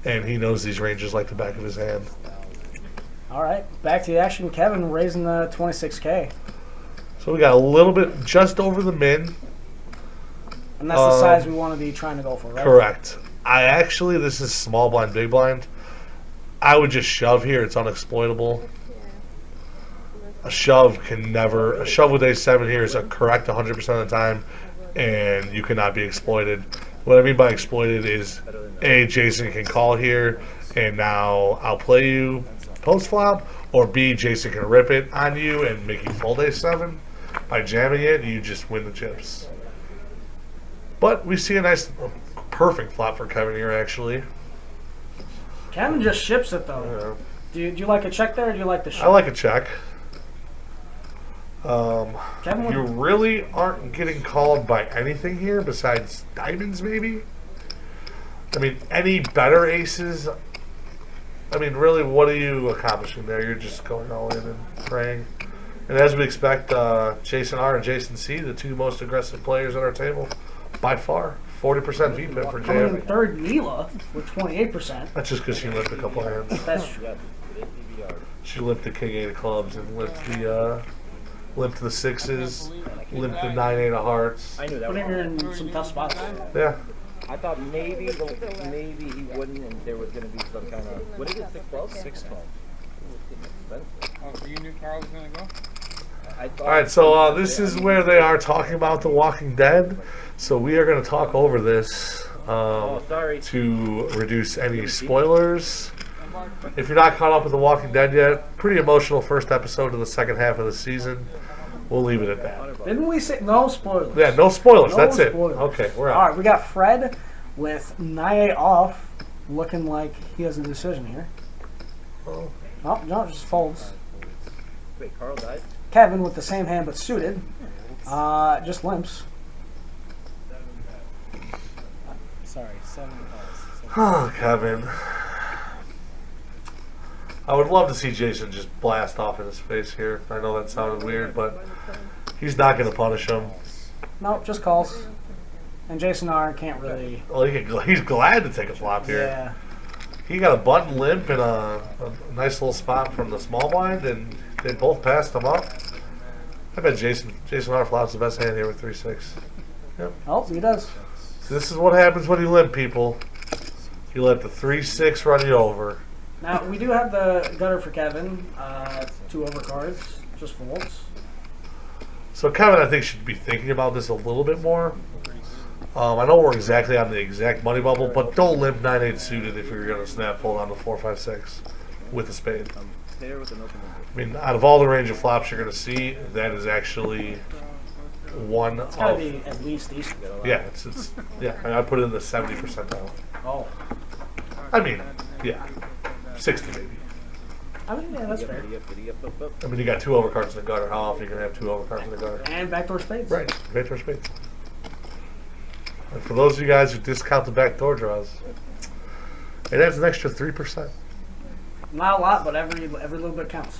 And he knows these ranges like the back of his hand. All right, back to the action. Kevin raising the 26K. So we got a little bit just over the min. And that's the size we want to be trying to go for, right? Correct. This is small blind, big blind. I would just shove here. It's unexploitable. A shove with ace-7 here is a correct 100% of the time, and you cannot be exploited. What I mean by exploited is, A, Jason can call here, and now I'll play you post-flop, or B, Jason can rip it on you and make you fold ace-7. By jamming it, you just win the chips. But we see a perfect flop for Kevin here, actually. Kevin just ships it, though. Yeah. Do you like a check there, or do you like the ship? I like a check. Kevin, You really aren't getting called by anything here besides diamonds, maybe? I mean, any better aces? I mean, really, what are you accomplishing there? You're just going all in and praying. And as we expect, Jason R and Jason C, the two most aggressive players at our table, by far. 40% VPIP for coming in jam. third, Mila with 28%. That's just because she limped a couple hands. That's true. She limped the king 8 of clubs and limped the 6s, limped the 9-8 of hearts. I knew that Putting one. her in some tough spots. Yeah. I thought maybe he wouldn't, and there was going to be some kind of, what is it, 6-12? 6-12. Oh, so you knew Carl was gonna go? All right, so this is where they are talking about The Walking Dead. So we are going to talk over this sorry. to reduce any spoilers. If you're not caught up with The Walking Dead yet, pretty emotional first episode of the second half of the season. We'll leave it at that. Didn't we say no spoilers? Yeah, no spoilers. No That's spoilers. it. Okay, we're All out. right, we got Fred with 9-8 off, looking like he has a decision here. Oh. Oh, no, it just folds. Wait, Carl died? Kevin with the same hand but suited, just limps. Sorry, 7 calls. Oh, Kevin. I would love to see Jason just blast off in his face here. I know that sounded weird, but he's not going to punish him. Nope, just calls. And Jason R can't really. Well, he's glad to take a flop here. Yeah. He got a button limp and a nice little spot from the small blind, and they both passed him up. I bet Jason R flops the best hand here with 3-6. Yep. Oh, he does. So this is what happens when you limp, people. You let the 3-6 run you over. Now, we do have the gutter for Kevin. 2 overcards, just folds. So Kevin, I think, should be thinking about this a little bit more. I know we're exactly on the exact money bubble, but don't limp 9-8 suited if you're going to snap fold on the 4-5-6 with a spade. There with an open window. I mean, out of all the range of flops you're going to see, that is actually one It's gotta of... be at least these. Yeah, it's yeah. I put it in the 70 percentile. Oh. I mean, yeah, 60 maybe. I mean, yeah, that's fair. I mean, you got 2 overcards in the gutter. How often are you going to have 2 overcards in the gutter? And backdoor spades. Right, backdoor spades. And for those of you guys who discount the backdoor draws, it adds an extra 3%. Not a lot, but every little bit counts.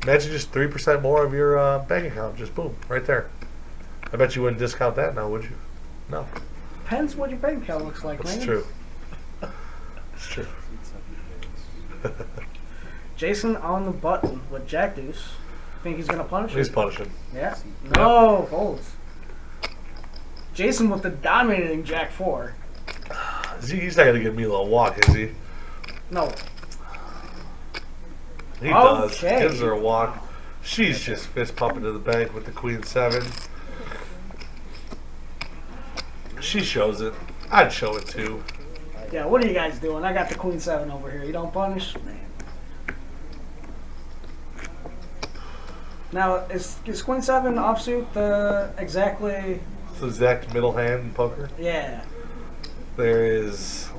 Imagine just 3% more of your bank account. Just boom, right there. I bet you wouldn't discount that now, would you? No. Depends what your bank account looks like, It's man. true. It's true. Jason on the button with Jack Deuce. Think he's gonna punish He's it? punishing. Yeah. No, folds. Jason with the dominating Jack 4. He's not going to give Mila a walk, is he? No. He does. Okay. Gives her a walk. She's just fist pumping to the bank with the Queen 7. She shows it. I'd show it too. Yeah, what are you guys doing? I got the Queen 7 over here. You don't punish? Man. Now, is Queen 7 offsuit the exactly... It's the exact middle hand in poker. Yeah. There is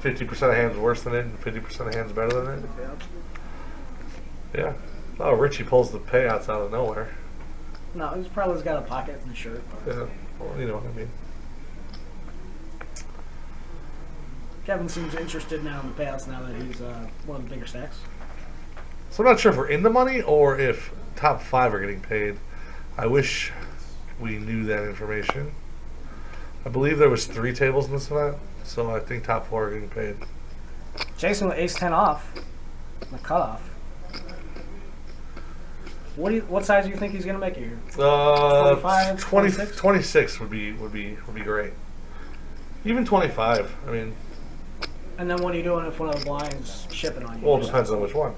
50% of hands worse than it and 50% of hands better than it. Yeah. Oh, Richie pulls the payouts out of nowhere. No, he's probably got a pocket in the shirt. Yeah. Well, you know what I mean. Kevin seems interested now in the payouts now that he's one of the bigger stacks. So I'm not sure if we're in the money or if top 5 are getting paid. I wish we knew that information. I believe there was 3 tables in this event, so I think top 4 are getting paid. Jason with ace-10 off. The cutoff. What size do you think he's gonna make it here? 25, 26? 26 would be great. Even 25. I mean, And then what are you doing if one of the blinds shipping on you? well, it depends on which one.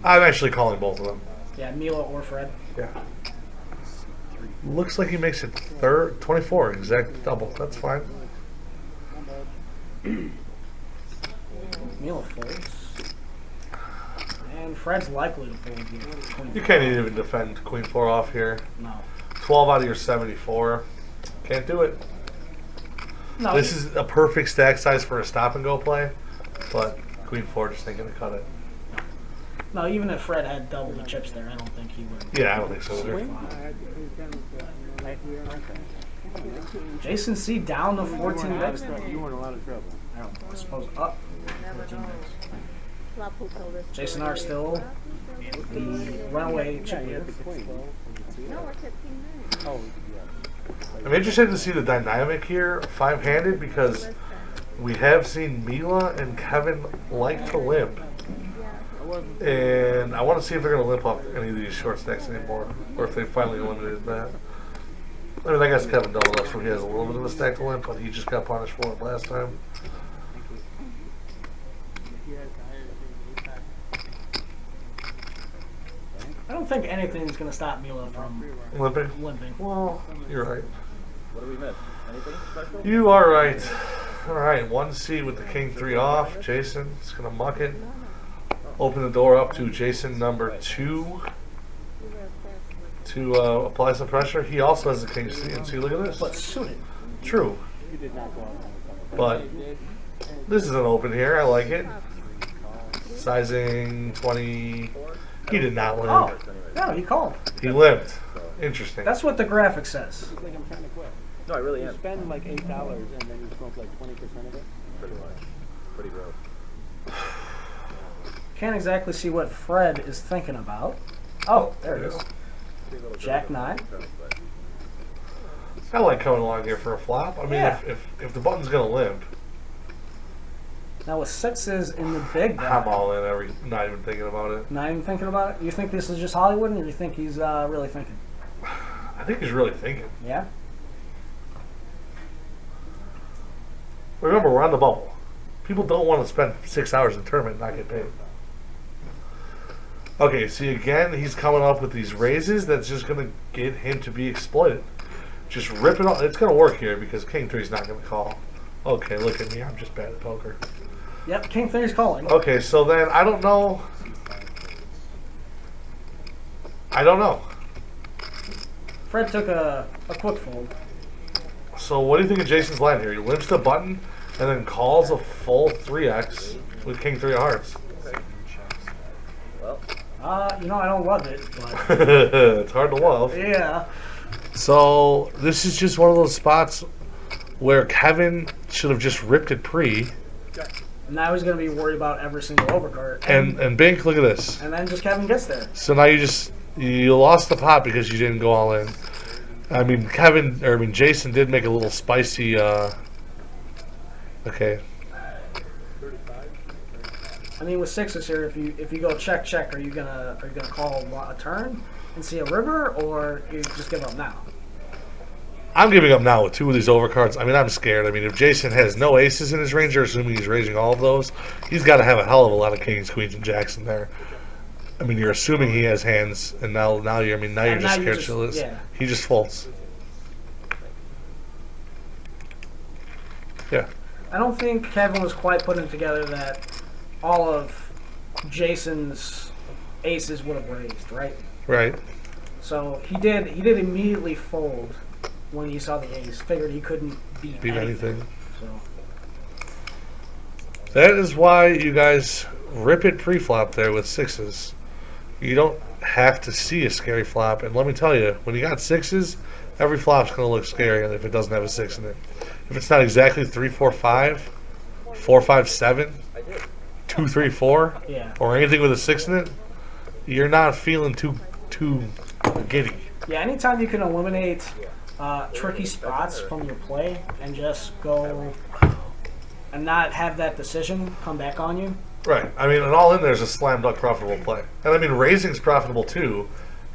I'm actually calling both of them. Yeah, Mila or Fred. Yeah. Looks like he makes it 24, exact double. That's fine. Mila folds. And Fred's likely to fold here. You can't even defend Queen 4 off here. No. 12 out of your 74. Can't do it. No. This is a perfect stack size for a stop and go play, but Queen 4 just ain't gonna cut it. No, even if Fred had double the chips there, I don't think he would. Yeah, I don't think so either. Jason C down to 14 bigs. You were in a lot of trouble. I suppose up 14 bigs. Jason R still the runaway chip leader. I'm interested to see the dynamic here, 5-handed, because we have seen Mila and Kevin like to limp. And I want to see if they're going to limp off any of these short stacks anymore, or if they finally eliminated that. I mean, I guess Kevin doubled up, so he has a little bit of a stack to limp, but he just got punished for it last time. I don't think anything's going to stop Mila from Limping? limping. Well, you're right. What do we miss? Anything special? You are right. All right, 1 seat with the King 3 off. Jason's going to muck it. Open the door up to Jason number 2 to apply some pressure. He also has the King C, and see, look at this. But suited. True. You did not go out. But this is an open here. I like it. Sizing 20. He did not limp. Oh, no, he called. He limped. Interesting. That's what the graphic says. It's like I'm trying to quit. No, I really You am. spend like $8 and then you smoke like 20% of it. Pretty much. Pretty gross. Can't exactly see what Fred is thinking about. Oh, there it is. Jack 9. I like coming along here for a flop. I mean, Yeah. if the button's going to limp, Now with 6s in the big I'm blind. all in, not even thinking about it. Not even thinking about it? You think this is just Hollywood, or you think he's really thinking? I think he's really thinking. Yeah? Remember, we're on the bubble. People don't want to spend 6 hours in a tournament and not get paid. Okay, see, again, he's coming up with these raises that's just going to get him to be exploited. Just rip it off. It's going to work here because King 3 is not going to call. Okay, look at me. I'm just bad at poker. Yep, King 3 is calling. Okay, so then I don't know. Fred took a quick fold. So what do you think of Jason's line here? He limps the button and then calls a full 3x with King 3 of hearts. Well, You know, I don't love it, but It's hard to love. yeah. So this is just one of those spots where Kevin should have just ripped it pre. Now he's going to be worried about every single overcard. And Bink, look at this. And then just Kevin gets there. So now you lost the pot because you didn't go all in. I mean, Jason did make a little spicy. Okay. I mean, with 6s here, if you go check, are you gonna call a turn and see a river, or you just give up now? I'm giving up now with 2 of these overcards. I mean, I'm scared. I mean, if Jason has no aces in his range, or assuming he's raising all of those, he's got to have a hell of a lot of kings, queens, and jacks in there. I mean, you're assuming he has hands, and now you're just scared shitless. Yeah. He just folds. Yeah. I don't think Kevin was quite putting together that all of Jason's aces would have raised, right? Right. So he did immediately fold when he saw the ace. Figured he couldn't beat anything. So That is why you guys rip it pre-flop there with sixes. You don't have to see a scary flop. And let me tell you, when you got sixes, every flop's going to look scary if it doesn't have a six in it. If it's not exactly 3, 4, 5, 4, 5, 7, 2, 3, 4, yeah. or anything with a six in it, you're not feeling too giddy. Yeah, anytime you can eliminate tricky spots from your play and just go and not have that decision come back on you. Right. I mean, and all in there's a slam dunk profitable play. And I mean, raising's profitable too,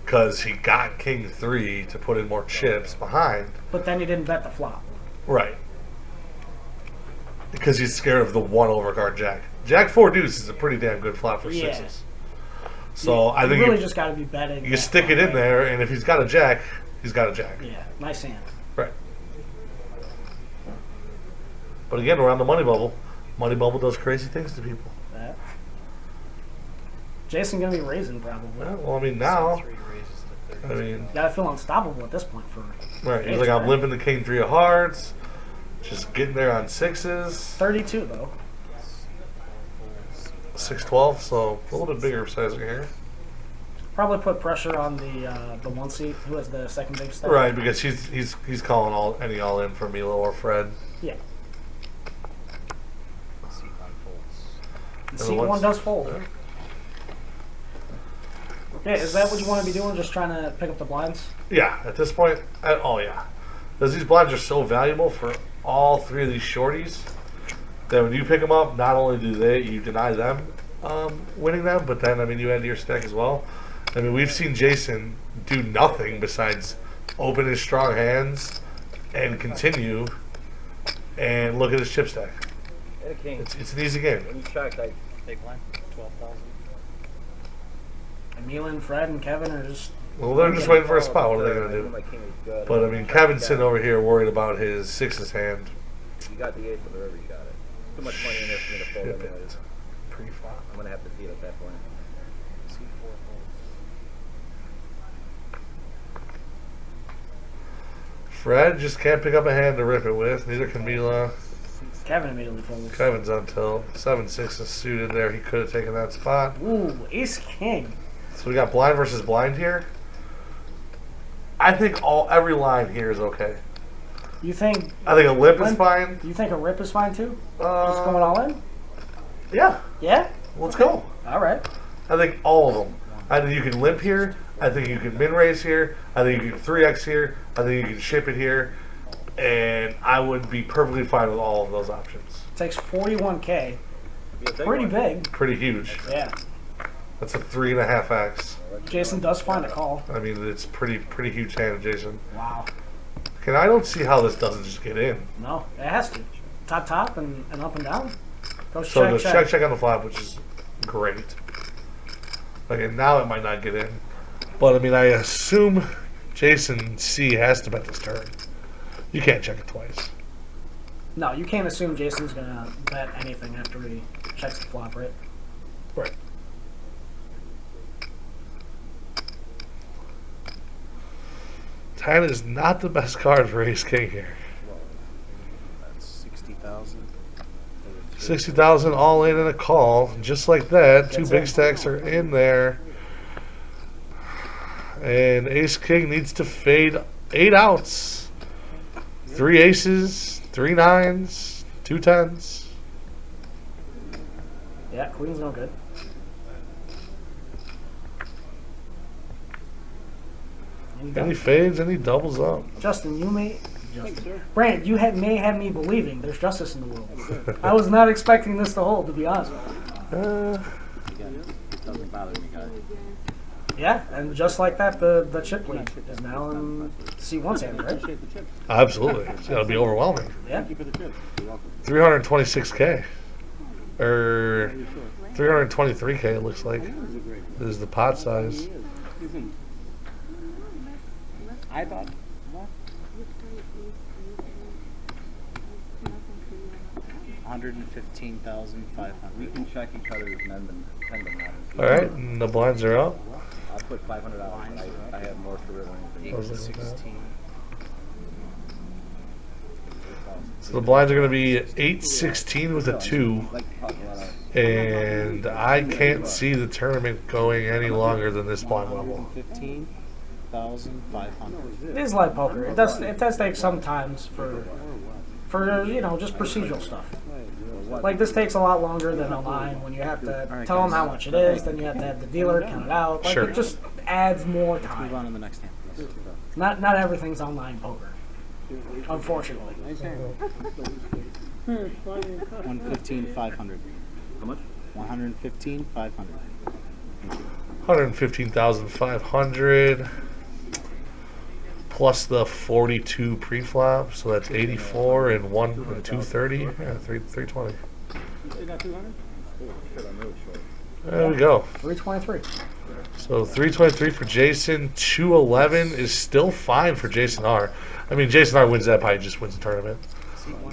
because he got king 3 to put in more chips behind. But then he didn't bet the flop. Right. Because he's scared of the one overcard jack. Jack 4 deuce is a pretty damn good flop for Yeah. sixes. So I think you really just got to be betting. you stick it in there, and if he's got a jack, he's got a jack. Yeah, nice hand. Right. But again, we're on the money bubble. Money bubble does crazy things to people. That. Jason gonna be raising probably. Well, I mean, now, I mean, Gotta feel unstoppable at this point for. right. He's ace, like, I'm right? limping the king 3 of hearts, just getting there on sixes. 32 though. 6-12, so a little bit bigger sizing here. Probably put pressure on the one seat who has the second big step. Right, because he's calling any all in for Milo or Fred. Yeah. the Seat ones- one does fold. Yeah, is that what you want to be doing? Just trying to pick up the blinds? Yeah, at this point, oh yeah, because these blinds are so valuable for all three of these shorties that when you pick them up, not only do you deny them winning them, but then I mean you add to your stack as well. I mean we've seen Jason do nothing besides open his strong hands and continue and look at his chip stack. And a king. It's an easy game. When you checked, I Big blind, 12,000. And Milan, Fred, and Kevin are just. Well, they're just waiting for a spot. What are they gonna I knew do? my king was good. But I mean, Kevin's sitting over here worried about his sixes hand. You got the ace of the river, you got it. Too much money in there for me to fold Ship anyways. it. Pre-flop. I'm gonna have to see it at that point. C4 Fred just can't pick up a hand to rip it with. Neither can Mila. Kevin immediately folds. Kevin's on tilt. 7-6 is suited there. He could have taken that spot. Ooh, ace king. So we got blind versus blind here. I think every line here is okay. You think? I think a lip is Limp? fine. You think a rip is fine too? Just going all in? Yeah, Yeah. let's go. All right. I think all of them. I think you can limp here. I think you can min raise here. I think you can 3x here. I think you can ship it here. And I would be perfectly fine with all of those options. Takes 41K. Be a big Pretty one. big. Pretty huge. Yeah. That's a 3.5x. Jason does find a call. I mean, it's pretty huge hand, Jason. Wow. And I don't see how this doesn't just get in. No, it has to. Top and up and down. Goes So check, the check on the flop, which is great. Like, and now it might not get in. But I mean, I assume Jason C has to bet this turn. You can't check it twice. No, you can't assume Jason's gonna bet anything after he checks the flop, right? Right. Ten is not the best card for Ace King here. That's 60,000. 60,000 all in and a call. Just like that. Two That's big it. stacks are in there. And Ace King needs to fade 8 outs. 3 aces, 3 nines, 2 tens. Yeah, queen's no good. Any fades, any doubles up. Justin, you may. Thanks, sir. Brand, you may have me believing there's justice in the world. I was not expecting this to hold, to be honest. Again, it doesn't bother me, guys. Yeah, and just like that, the chip lead is now in C1's hand, right? Appreciate the chip. Absolutely. It's got to be overwhelming. Yeah. Thank you for the chip. You're welcome. 326K. Or Are you sure? 323K, it looks like. He is a great This is the pot He size. is. Isn't. I thought. What? $115,500. We can check each other's mend them out. All right, and the blinds are up. I'll put $500. I have more career earnings than you. 816. So the blinds are going to be 8-16 with a 2, and I can't see the tournament going any longer than this blind level. 115,500. It is live poker. It does take some times for you know, just procedural stuff. Like this takes a lot longer than online when you have to tell them how much it is, then you have to have the dealer count it out. Like Sure. it just adds more Move on time. to the next hand, please. Not everything's online poker, unfortunately. 115,500. How much? 115,500. 115,500 plus the 42 pre-flop, so that's 84 and 230. Yeah, 320. You got 200? Shit, I'm really short. There we go. 323. So 323 for Jason, 211 is still fine for Jason R. I mean, Jason R wins that, probably just wins the tournament,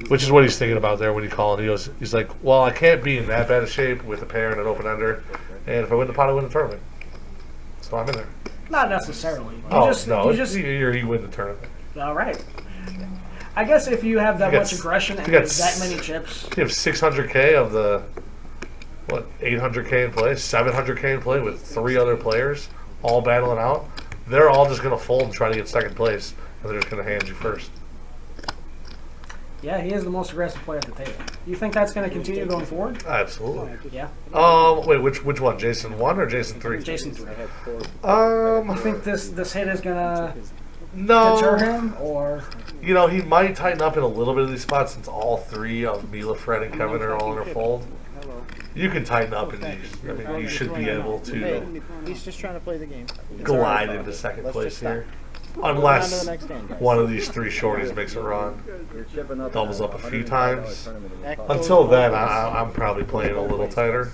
which is what he's thinking about there when he called. He's like, well, I can't be in that bad of shape with a pair and an open ender, and if I win the pot, I win the tournament. So I'm in there. Not necessarily. You Oh just, no, you it's just you win the tournament. all right. I guess if you have that You got much aggression and you got that many chips, You have 600K of the, what, 800K in play, 700K in play with 3 other players all battling out. They're all just going to fold and try to get second place, and they're just going to hand you first. yeah, he is the most aggressive player at the table. You think that's going to continue going forward? Absolutely. Yeah. Wait, which one? Jason 1 or Jason 3? Jason 3. Um, You think this hit is going to no. deter him, or You know, he might tighten up in a little bit of these spots since all 3 of Mila, Fred, and Kevin are all in her fold. You can tighten up in these. I mean, you should be able to He's just trying to play the game. glide into second Let's place just stop. here. On to Unless the next hand, guys. one of these 3 shorties makes a run. You're chipping up Doubles up a few $105 times. tournament in That the goes Until then, both ways. I'm probably playing a little tighter.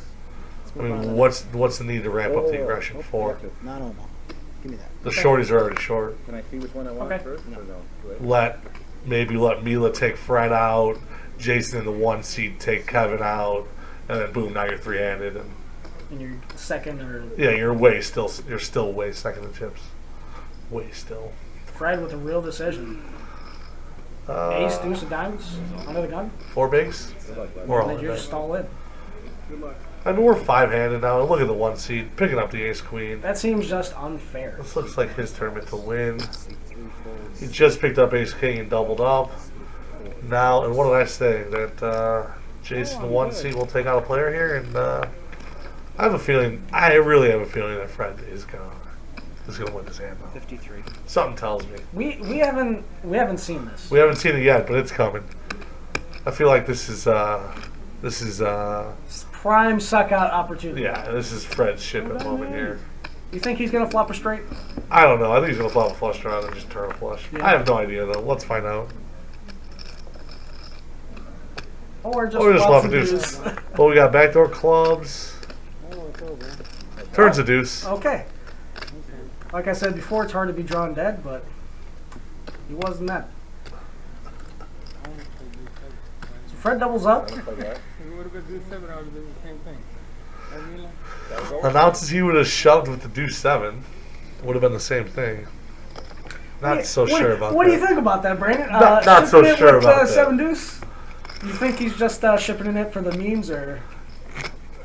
I mean, what's the need to ramp up the aggression for? Not Omaha. Give me that. The shorties are already short. Can I see which one I want Okay. first? Or no? Do I- Maybe let Mila take Fred out, Jason in the 1 seat take Kevin out, and then boom, now you're 3-handed, and in your second or yeah, you're still way second in chips, way still. Fred with a real decision? Ace, deuce of diamonds under the gun, 4 bigs, Good luck, bud. we're all and then in you're there. just all in. I mean, we're 5-handed now. Look at the 1 seat, picking up the ace queen. That seems just unfair. This looks like his tournament to win. He just picked up ace king and doubled up. Now, and what did I say? That Jason 1 seat will take out a player here, and I really have a feeling that Fred is gonna win this hand now. 53. Something tells me. We haven't seen this. We haven't seen it yet, but it's coming. I feel like this is Prime suck out opportunity. yeah, this is Fred's shipment moment here. You think he's gonna flop a straight? I don't know. I think he's gonna flop a flush draw and then just turn a flush. Yeah. I have no idea though. Let's find out. Or just Or just flop flop a some deuce. Well, we got backdoor clubs. Turns a deuce. Okay. Like I said before, it's hard to be drawn dead, but he wasn't that. So Fred doubles up. Like that? If you would have got deuce 7, I would have done the same thing. Right, Mila? That'll go? Announces he would have shoved with the deuce 7. Would have been the same thing. Not so sure about What that. do you think about that, Brandon? Not so shipping it sure with, about that. 7 deuce. You think he's just shipping it for the memes, or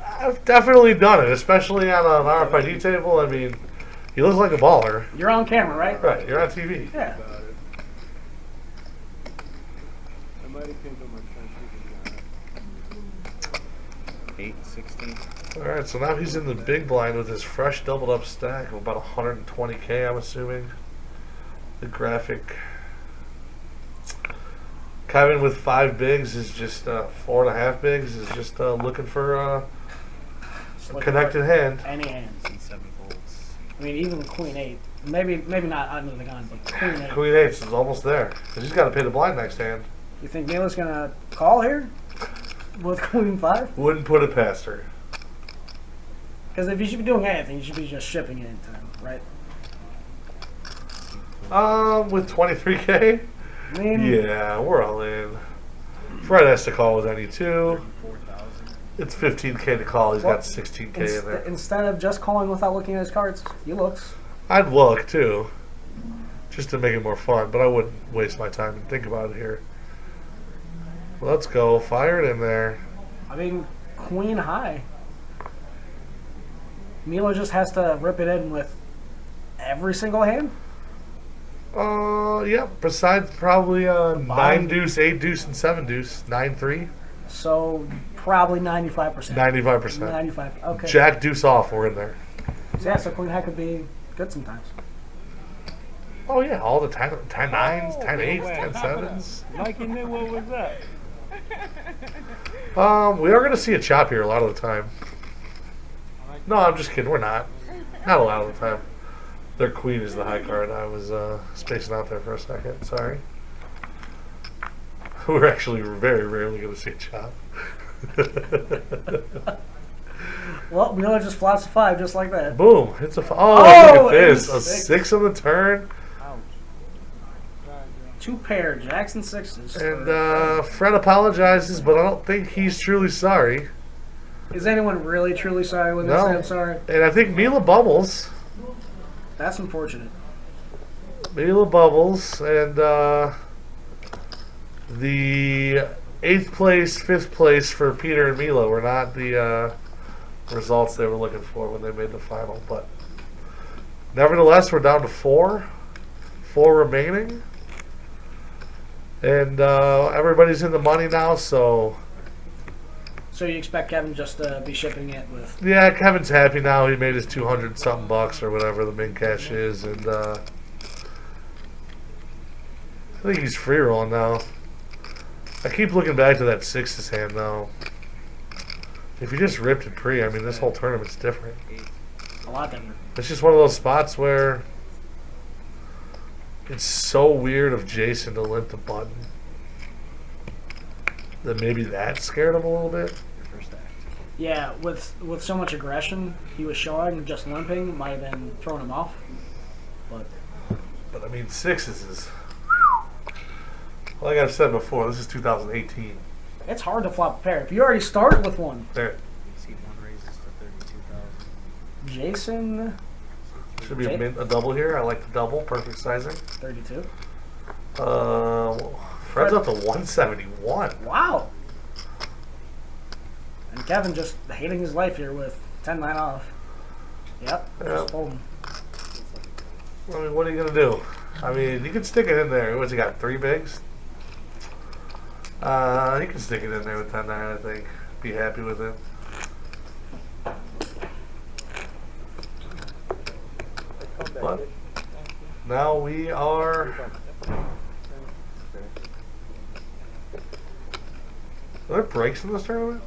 I've definitely done it, especially on an RFID table. I mean, he looks like a baller. you're on camera, right? Right, you're on TV. Yeah. I might have pinned him on 816. All right, so now he's in the big blind with his fresh doubled up stack of about 120K, I'm assuming. The graphic. Kevin with 5 bigs is just 4.5 bigs is just looking for a Just looking connected for hand. Any hands. And 7 folds. I mean, even Queen 8. Maybe not under the gun, but Queen 8. Queen 8 is almost there. He's got to pay the blind next hand. You think Mila's gonna call here with Queen 5? Wouldn't put it past her. Because if you should be doing anything, you should be just shipping it into him, right? With 23K? I mean, Yeah, we're all in. Fred has to call with any two. It's 15K to call. He's got 16K in there. Instead of just calling without looking at his cards, he looks. I'd look too, just to make it more fun, but I wouldn't waste my time and think about it here. Let's go. Fire it in there. I mean, queen high. Milo just has to rip it in with every single hand. Yeah. Besides probably 9 deuce, 8 deuce, and 7 deuce, 9-3. So probably 95%. 95%. 95. Okay. Jack deuce off. We're in there. So yeah, so queen high could be good sometimes. Oh yeah, all the 10 nines, 10 eights, 10 sevens. Mikey knew what was that. We are going to see a chop here a lot of the time. No, I'm just kidding. We're not. Not a lot of the time. Their queen is the high card. I was spacing out there for a second. Sorry. We're actually very rarely going to see a chop. Well, Milo just flops a 5 just like that. Boom. It's a... Oh, look at this. A 6 on the turn. Two pair, jacks and sixes. And Fred apologizes, but I don't think he's truly sorry. Is anyone really truly sorry when they say I'm sorry? And I think Mila bubbles. That's unfortunate. Mila bubbles, and the 8th place, 5th place for Peter and Mila were not the results they were looking for when they made the final. But nevertheless, we're down to 4 remaining. And everybody's in the money now, so... So you expect Kevin just to be shipping it with... Yeah, Kevin's happy now. He made his 200-something bucks or whatever the min cash is, and I think he's free rolling now. I keep looking back to that sixes hand, though. If you just ripped it pre, I mean, this whole tournament's different. A lot different. It's just one of those spots where it's so weird of Jason to limp the button that maybe that scared him a little bit. Yeah, with so much aggression he was showing, just limping might have been throwing him off. But I mean, sixes is... Like I've said before, this is 2018. It's hard to flop a pair. If you already started with one. There. Jason... Should be a double here. I like the double. Perfect sizing. 32. Fred's up to 171. Wow. And Kevin just hating his life here with 10-9 off. Yep. Just folding. I mean, what are you going to do? I mean, you can stick it in there. What's he got? 3 bigs? You can stick it in there with 10-9, I think. Be happy with it. But now we are... Are there breaks in this tournament?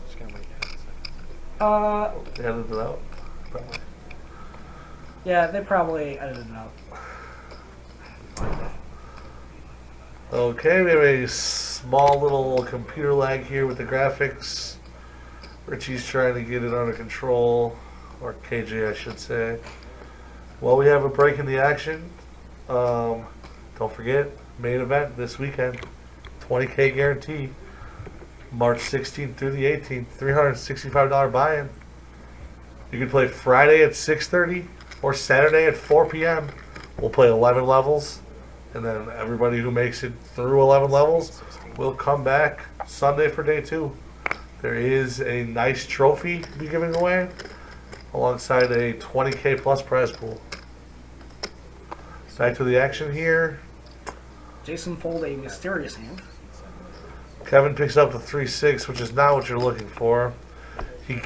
They edited it out? Probably. Yeah, they probably edited it out. Okay, we have a small little computer lag here with the graphics. Richie's trying to get it under control, or KJ I should say. Well, we have a break in the action. Don't forget, main event this weekend, 20K guarantee, March 16th through the 18th, $365 buy-in. You can play Friday at 6:30 or Saturday at 4 p.m. We'll play 11 levels, and then everybody who makes it through 11 levels will come back Sunday for day 2. There is a nice trophy to be giving away, alongside a 20K plus prize pool. Back to the action here. Jason fold a mysterious hand. Kevin picks up the 3-6, which is not what you're looking for.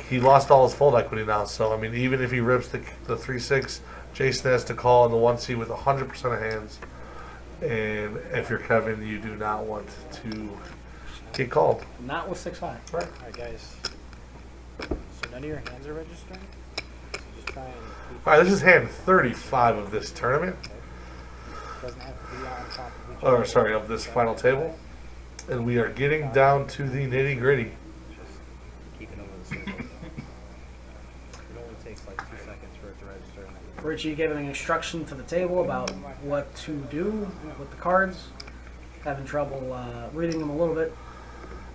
He lost all his fold equity now, so I mean, even if he rips the 3-6, Jason has to call in the 1C with 100% of hands. And if you're Kevin, you do not want to get called. Not with 6-5. Right. Alright, guys. So none of your hands are registering? So just try and keep... Alright, this is hand 35 of this tournament. Doesn't have to be on top of each Or, other. sorry, of this final table. And we are getting down to the nitty gritty. Keep it over the circle. It only takes like 2 seconds for it to register. Richie giving instruction to the table about what to do with the cards. Having trouble reading them a little bit.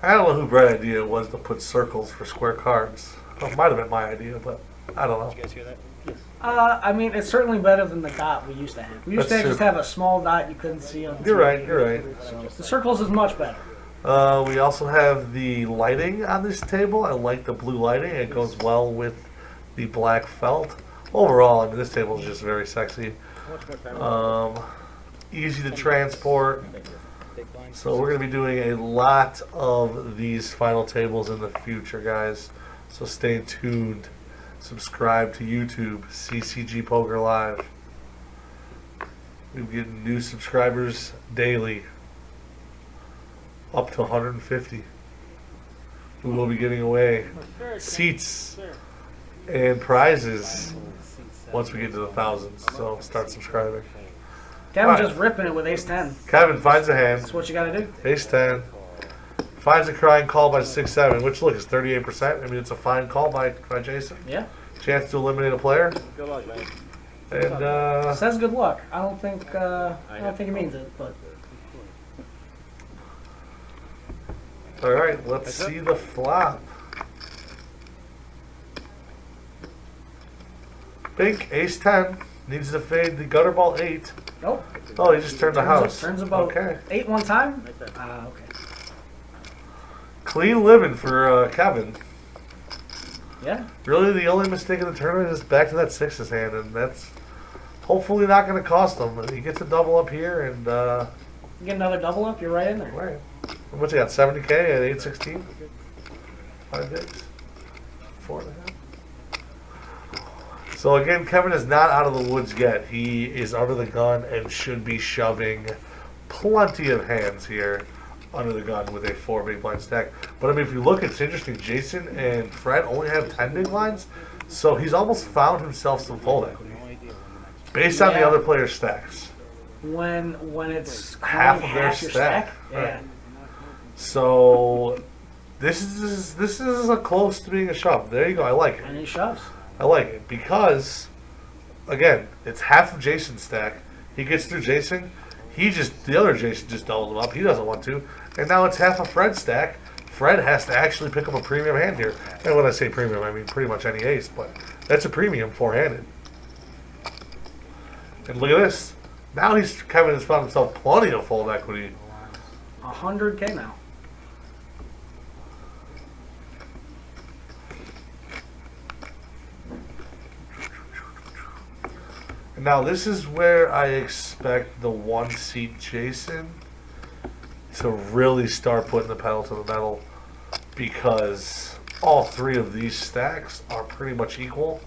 I don't know who bright idea it was to put circles for square cards. Well, it might have been my idea, but I don't know. Did you guys hear that? I mean, it's certainly better than the dot we used to have. We used That's to just true. have a small dot you couldn't see on the You're TV. right. You're right. So the circles is much better. We also have the lighting on this table. I like the blue lighting. It goes well with the black felt. Overall, I mean, this table is just very sexy. Easy to transport. So we're going to be doing a lot of these final tables in the future, guys. So stay tuned. Subscribe to YouTube, CCG Poker Live. We're getting new subscribers daily. Up to 150. We will be giving away seats and prizes once we get to the thousands. So start subscribing. Kevin Alright. just ripping it with ace 10. Kevin finds a hand. That's what you got to do. Ace 10. Finds a crying call by 6-7, which look is 38%. I mean, it's a fine call by Jason. Yeah. Chance to eliminate a player. Good luck, man. And Says good luck. I don't think he means it, but all right, let's see the flop. Bink, ace 10. Needs to fade the gutter ball 8. nope. Oh, he just turned the house. Turns about Okay. 8 one time. Okay. Clean living for Kevin. Yeah. Really, the only mistake in the tournament is back to that sixes hand, and that's hopefully not going to cost him. He gets a double up here, and You get another double up. You're right in there. right. What's he got? 70K at 816. 5 days. 4.5. So again, Kevin is not out of the woods yet. He is under the gun and should be shoving plenty of hands here under the gun with a 4 big blind stack. But I mean, if you look, it's interesting. Jason and Fred only have 10 big blinds, so he's almost found himself some fold equity based on the Yeah. other players' stacks. When it's Half only of their your stack. Yeah. Right. So this is a close to being a shove. There you go. I like it. And he shoves. I like it because, again, it's half of Jason's stack. He gets through Jason. The other Jason just doubled him up. He doesn't want to. And now it's half of Fred's stack. Fred has to actually pick up a premium hand here. And when I say premium, I mean pretty much any ace, but that's a premium four-handed. And look at this. Now Kevin has found himself plenty of fold equity. 100K now. And now this is where I expect the one-seat Jason to really start putting the pedal to the metal, because all three of these stacks are pretty much equal.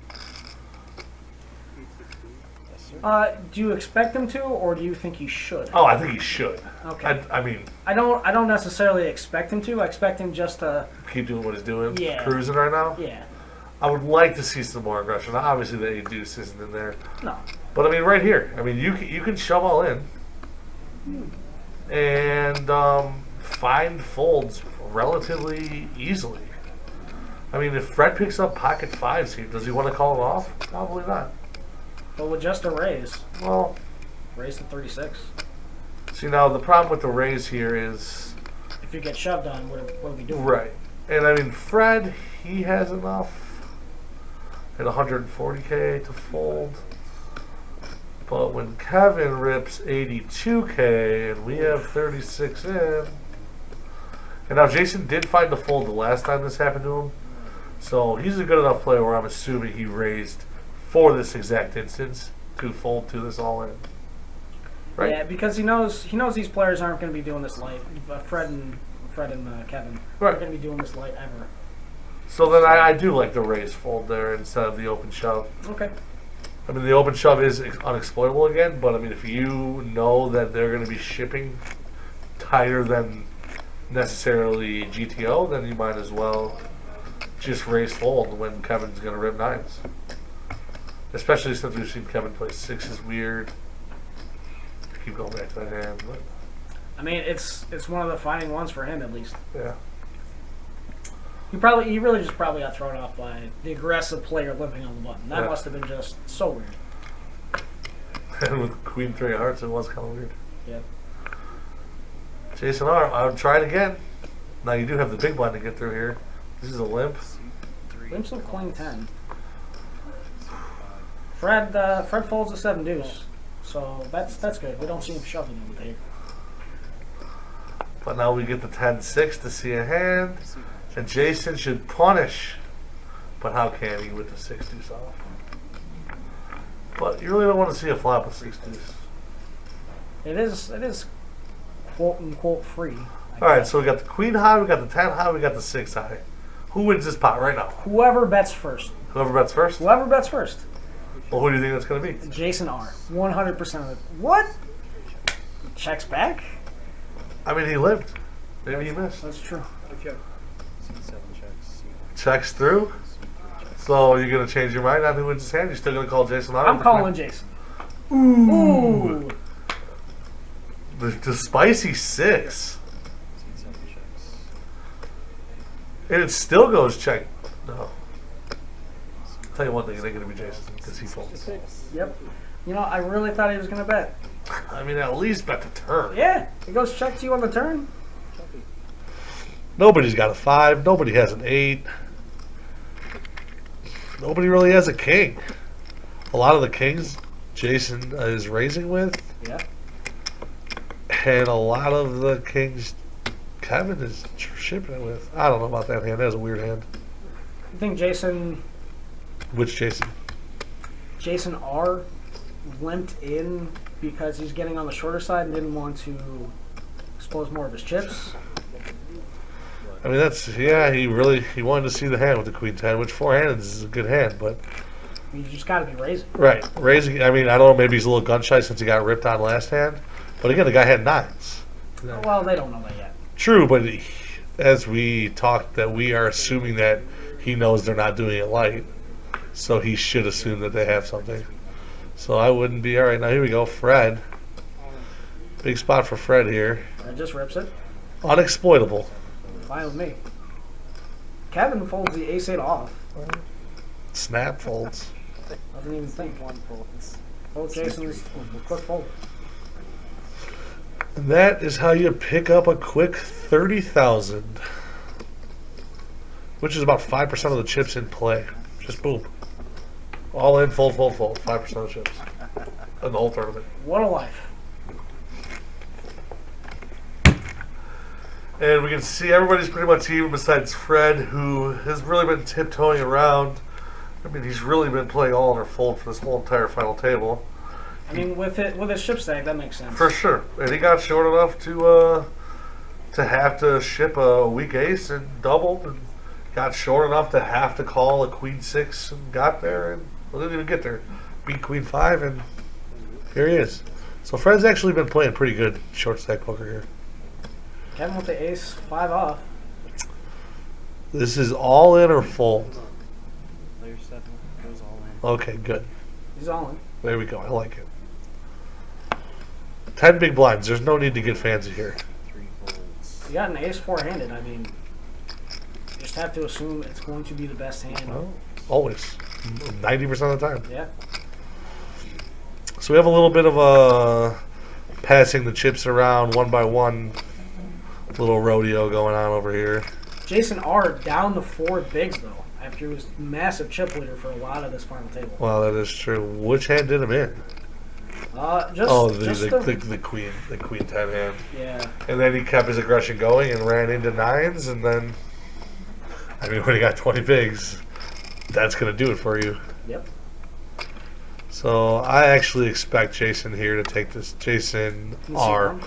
Do you expect him to, or do you think he should? Oh, I think he should. Okay. I mean, I don't necessarily expect him to. I expect him just to. keep doing what he's doing. Yeah. Cruising right now. Yeah. I would like to see some more aggression. Obviously, the A deuce isn't in there. No. But I mean, right here. I mean, you can shove all in and find folds relatively easily. I mean, if Fred picks up pocket fives here, does he want to call it off? Probably not. But with just a raise, Well, raise to 36. see, now the problem with the raise here is If you get shoved on, what are we doing? right. And I mean, Fred, he has enough at 140K to fold. But when Kevin rips 82K and we have 36 in, and now Jason did find a fold the last time this happened to him, so he's a good enough player where I'm assuming he raised for this exact instance to fold to this all in. Right? Yeah, because he knows these players aren't going to be doing this light. Fred and Kevin Right. aren't going to be doing this light ever. So then I do like the raise fold there instead of the open shove. Okay. I mean, the open shove is unexploitable again, but I mean, if you know that they're going to be shipping tighter than necessarily GTO, then you might as well just raise fold when Kevin's going to rip nines. Especially since we've seen Kevin play sixes weird. Keep going back to that hand, but I mean, it's one of the defining ones for him, at least. yeah. He really just probably got thrown off by the aggressive player limping on the button. That Yeah. must have been just so weird. And with Queen 3 of Hearts, it was kind of weird. Yeah. Jason R, I would try it again. Now you do have the big blind to get through here. This is a limp. Limps of queen 10. Fred folds a 7 deuce, so that's good. We don't see him shoving him with here. But now we get the 10-6 to see a hand, and Jason should punish. But how can he with the 6 deuce off? But you really don't want to see a flop with 6 deuce. It is quote unquote free. All right, so we got the queen high, we got the 10 high, we got the 6 high. Who wins this pot right now? Whoever bets first. Whoever bets first? Whoever bets first. Well, who do you think that's going to be? Jason R. 100% of it. What? Checks back? I mean, he lived. Maybe he missed. That's true. C7 checks. Checks through. So you're going to change your mind on who wins this hand? You're still going to call Jason R? I'm calling Jason. Ooh. The spicy 6. C7 checks. And it still goes check. No. I'll tell you one thing, it ain't going to be Jason because he folds. Yep. You know, I really thought he was going to bet. I mean, at least bet the turn. Yeah. He goes check to you on the turn. Nobody's got a 5. Nobody has an 8. Nobody really has a king. A lot of the kings Jason is raising with. Yeah. And a lot of the kings Kevin is shipping it with. I don't know about that hand. That's a weird hand. You think Jason Which Jason? R limped in because he's getting on the shorter side and didn't want to expose more of his chips? I mean, he wanted to see the hand with the queen 10, which 4-handed is a good hand, but You just got to be raising. right, raising. I mean, I don't know, maybe he's a little gun shy since he got ripped on last hand, but again, the guy had 9s. Well, they don't know that yet. True, but as we talked, that we are assuming that he knows they're not doing it light, so he should assume that they have something. So I wouldn't be all right. Now here we go, Fred. Big spot for Fred here. It just rips it. Unexploitable. Fine with me. Kevin folds the ace-8 off. Snap folds. Doesn't even think. Both Jason's quick fold. And that is how you pick up a quick 30,000, which is about 5% of the chips in play. Just boom. All in, fold, fold, fold. 5% of the chips in the whole tournament. What a life. And we can see everybody's pretty much even besides Fred, who has really been tiptoeing around. I mean, he's really been playing all in or fold for this whole entire final table. I mean, with his ship stack, that makes sense. For sure. And he got short enough to have to ship a weak ace and doubled, and got short enough to have to call a queen 6 and got there, and didn't even get there. Beat queen 5, and here he is. So Fred's actually been playing pretty good short stack poker here. Kevin with the ace-5 off. This is all in or fold? Layer 7 goes all in. Okay, good. He's all in. There we go. I like it. 10 big blinds. There's no need to get fancy here. 3 folds. You got an ace-4 handed. I mean, you just have to assume it's going to be the best hand. Well, always. 90% of the time. Yeah. So we have a little bit of a passing the chips around one by one little rodeo going on over here. Jason R down the 4 bigs, though, after he was massive chip leader for a lot of this final table. Well, that is true. Which hand did him in? The queen 10 hand. Yeah. And then he kept his aggression going and ran into 9s, and then, I mean, when he got 20 bigs, that's going to do it for you. Yep. So I actually expect Jason here to take this. Jason R.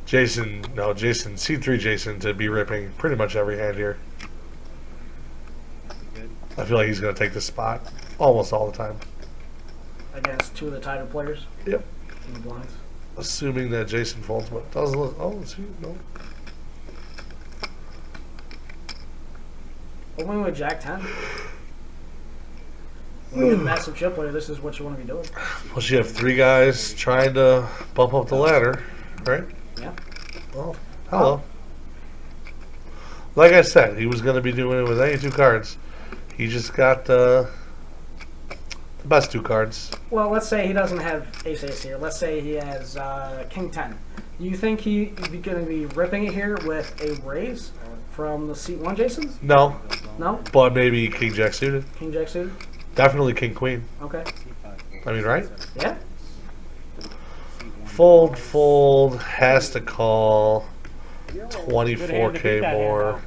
C3 Jason to be ripping pretty much every hand here. Good. I feel like he's going to take this spot almost all the time. Against 2 of the tighter players Yep. in the blinds. Assuming that Jason folds, but doesn't look. Oh, let's see. No. Opening with Jack 10. When you get a massive chip player, this is what you want to be doing. Plus, you have 3 guys trying to bump up the ladder, right? Yeah. Well, hello. Like I said, he was going to be doing it with any 2 cards. He just got the best 2 cards. Well, let's say he doesn't have ace-ace here. Let's say he has king 10. Do you think he's going to be ripping it here with a raise from the seat 1, Jason? No, No? but maybe King Jack suited. King Jack suited? Definitely King Queen. Okay. I mean, right? Yeah? Fold, has to call. 24K more.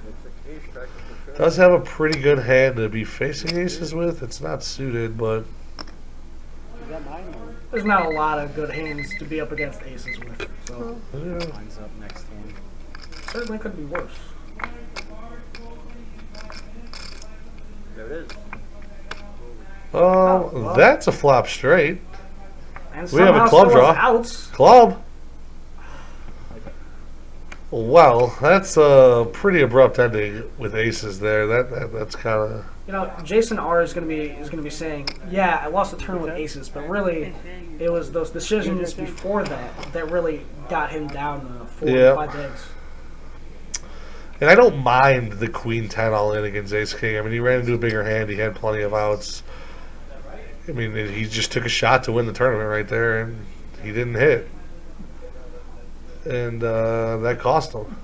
Does have a pretty good hand to be facing aces with. It's not suited, but There's not a lot of good hands to be up against aces with, so yeah. Lines up next hand. certainly could be worse. There it is. well. That's a flop straight. And We have a somehow club still has draw. outs. Club. Well, that's a pretty abrupt ending with aces there. That's kind of. You know, Jason R is gonna be saying, yeah, I lost the turn with aces, but really, it was those decisions before that really got him down to 4 Yeah. or 5 bigs. And I don't mind the Queen 10 all in against Ace King. I mean, he ran into a bigger hand. He had plenty of outs. I mean, he just took a shot to win the tournament right there, and he didn't hit. And that cost him.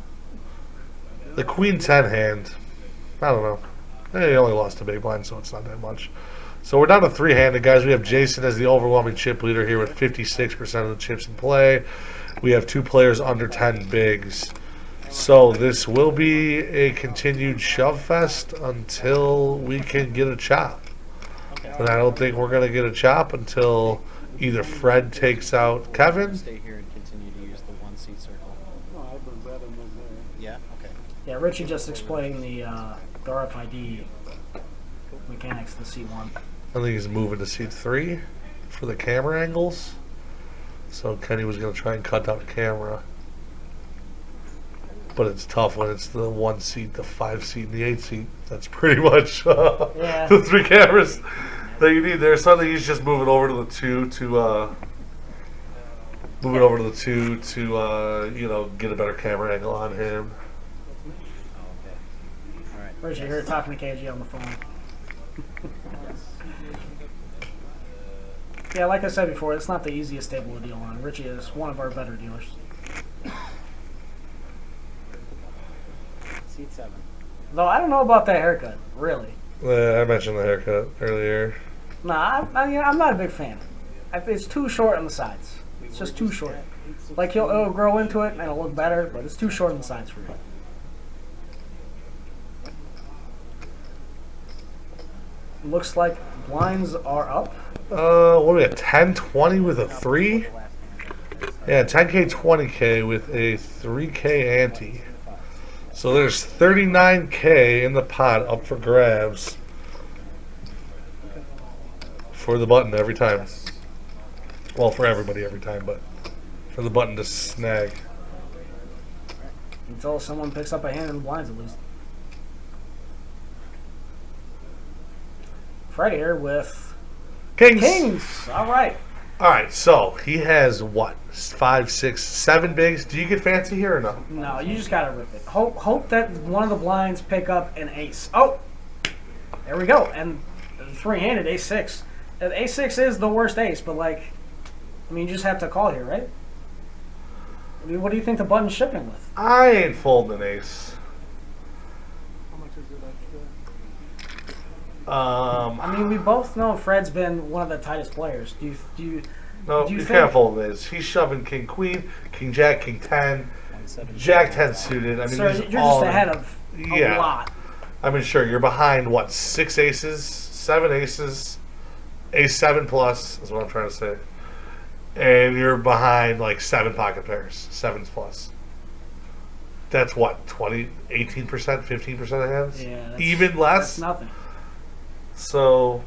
The Queen 10 hand, I don't know. He only lost a big blind, so it's not that much. So we're down to 3-handed, guys. We have Jason as the overwhelming chip leader here with 56% of the chips in play. We have 2 players under 10 bigs. So this will be a continued shove fest until we can get a chop. And I don't think we're going to get a chop until either Fred takes out Kevin. Stay here and continue to use the 1 seat circle. Yeah. Okay. Yeah, Richie just explained the RFID mechanics to C1. I think he's moving to seat 3 for the camera angles. So Kenny was going to try and cut down the camera. But it's tough when it's the 1 seat, the 5 seat, and the 8 seat. That's pretty much Yeah. the 3 cameras that you need there. So I think he's just moving over to the 2 to you know, get a better camera angle on him. All right. Richie here talking to KG on the phone. Yeah, like I said before, it's not the easiest table to deal on. Richie is one of our better dealers. Seat 7. Though I don't know about that haircut, really. I mentioned the haircut earlier. Nah, I'm not a big fan. It's too short on the sides. It's just too short. Like it'll grow into it and it'll look better, but it's too short on the sides for me. Looks like blinds are up. What do we have? 10-20 with a 3? Yeah, 10K, 20K with a 3K ante. So there's 39K in the pot up for grabs for the button every time. Well, for everybody every time, but for the button to snag. Until someone picks up a hand in the blinds at least. Fred here with Kings. Kings. All right. All right, so he has what? 5, 6, 7 bigs. Do you get fancy here or no? No, you just gotta rip it. Hope that one of the blinds pick up an ace. Oh, there we go. And 3-handed ace 6. Ace 6 is the worst ace, but like, I mean, you just have to call here, right? I mean, what do you think the button's shipping with? I ain't folding an ace. I mean, we both know Fred's been one of the tightest players. No, do you you think- can't fold an ace. He's shoving King Queen, King Jack, King 10, Jack 10 suited. I mean, Sir, these you're all just ahead of a Yeah. lot. I mean, sure, you're behind what? 6 aces, 7 aces, ace 7 plus is what I'm trying to say, and you're behind like 7 pocket pairs, 7s plus. That's what, 20, 18%, 15% of hands, Yeah, that's, even less. That's nothing. So,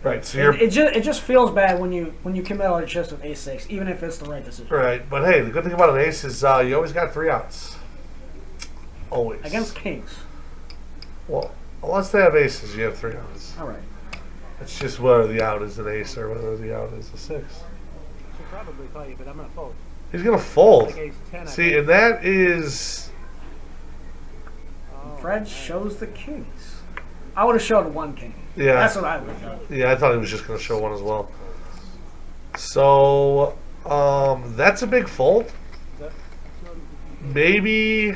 right. So you're It just feels bad when you commit all your chips with ace 6, even if it's the right decision. right. But hey, the good thing about an ace is you always got 3 outs. Always. Against kings. Well, unless they have aces, you have 3 outs. All right. It's just whether the out is an ace or whether the out is a 6. Should probably call you, but I'm gonna fold. He's gonna fold. Like ace 10. I See, think. and that is Oh, Fred shows the kings. I would have showed 1 king. yeah. That's what I would have done. Yeah, I thought he was just gonna show 1 as well. So that's a big fold. Maybe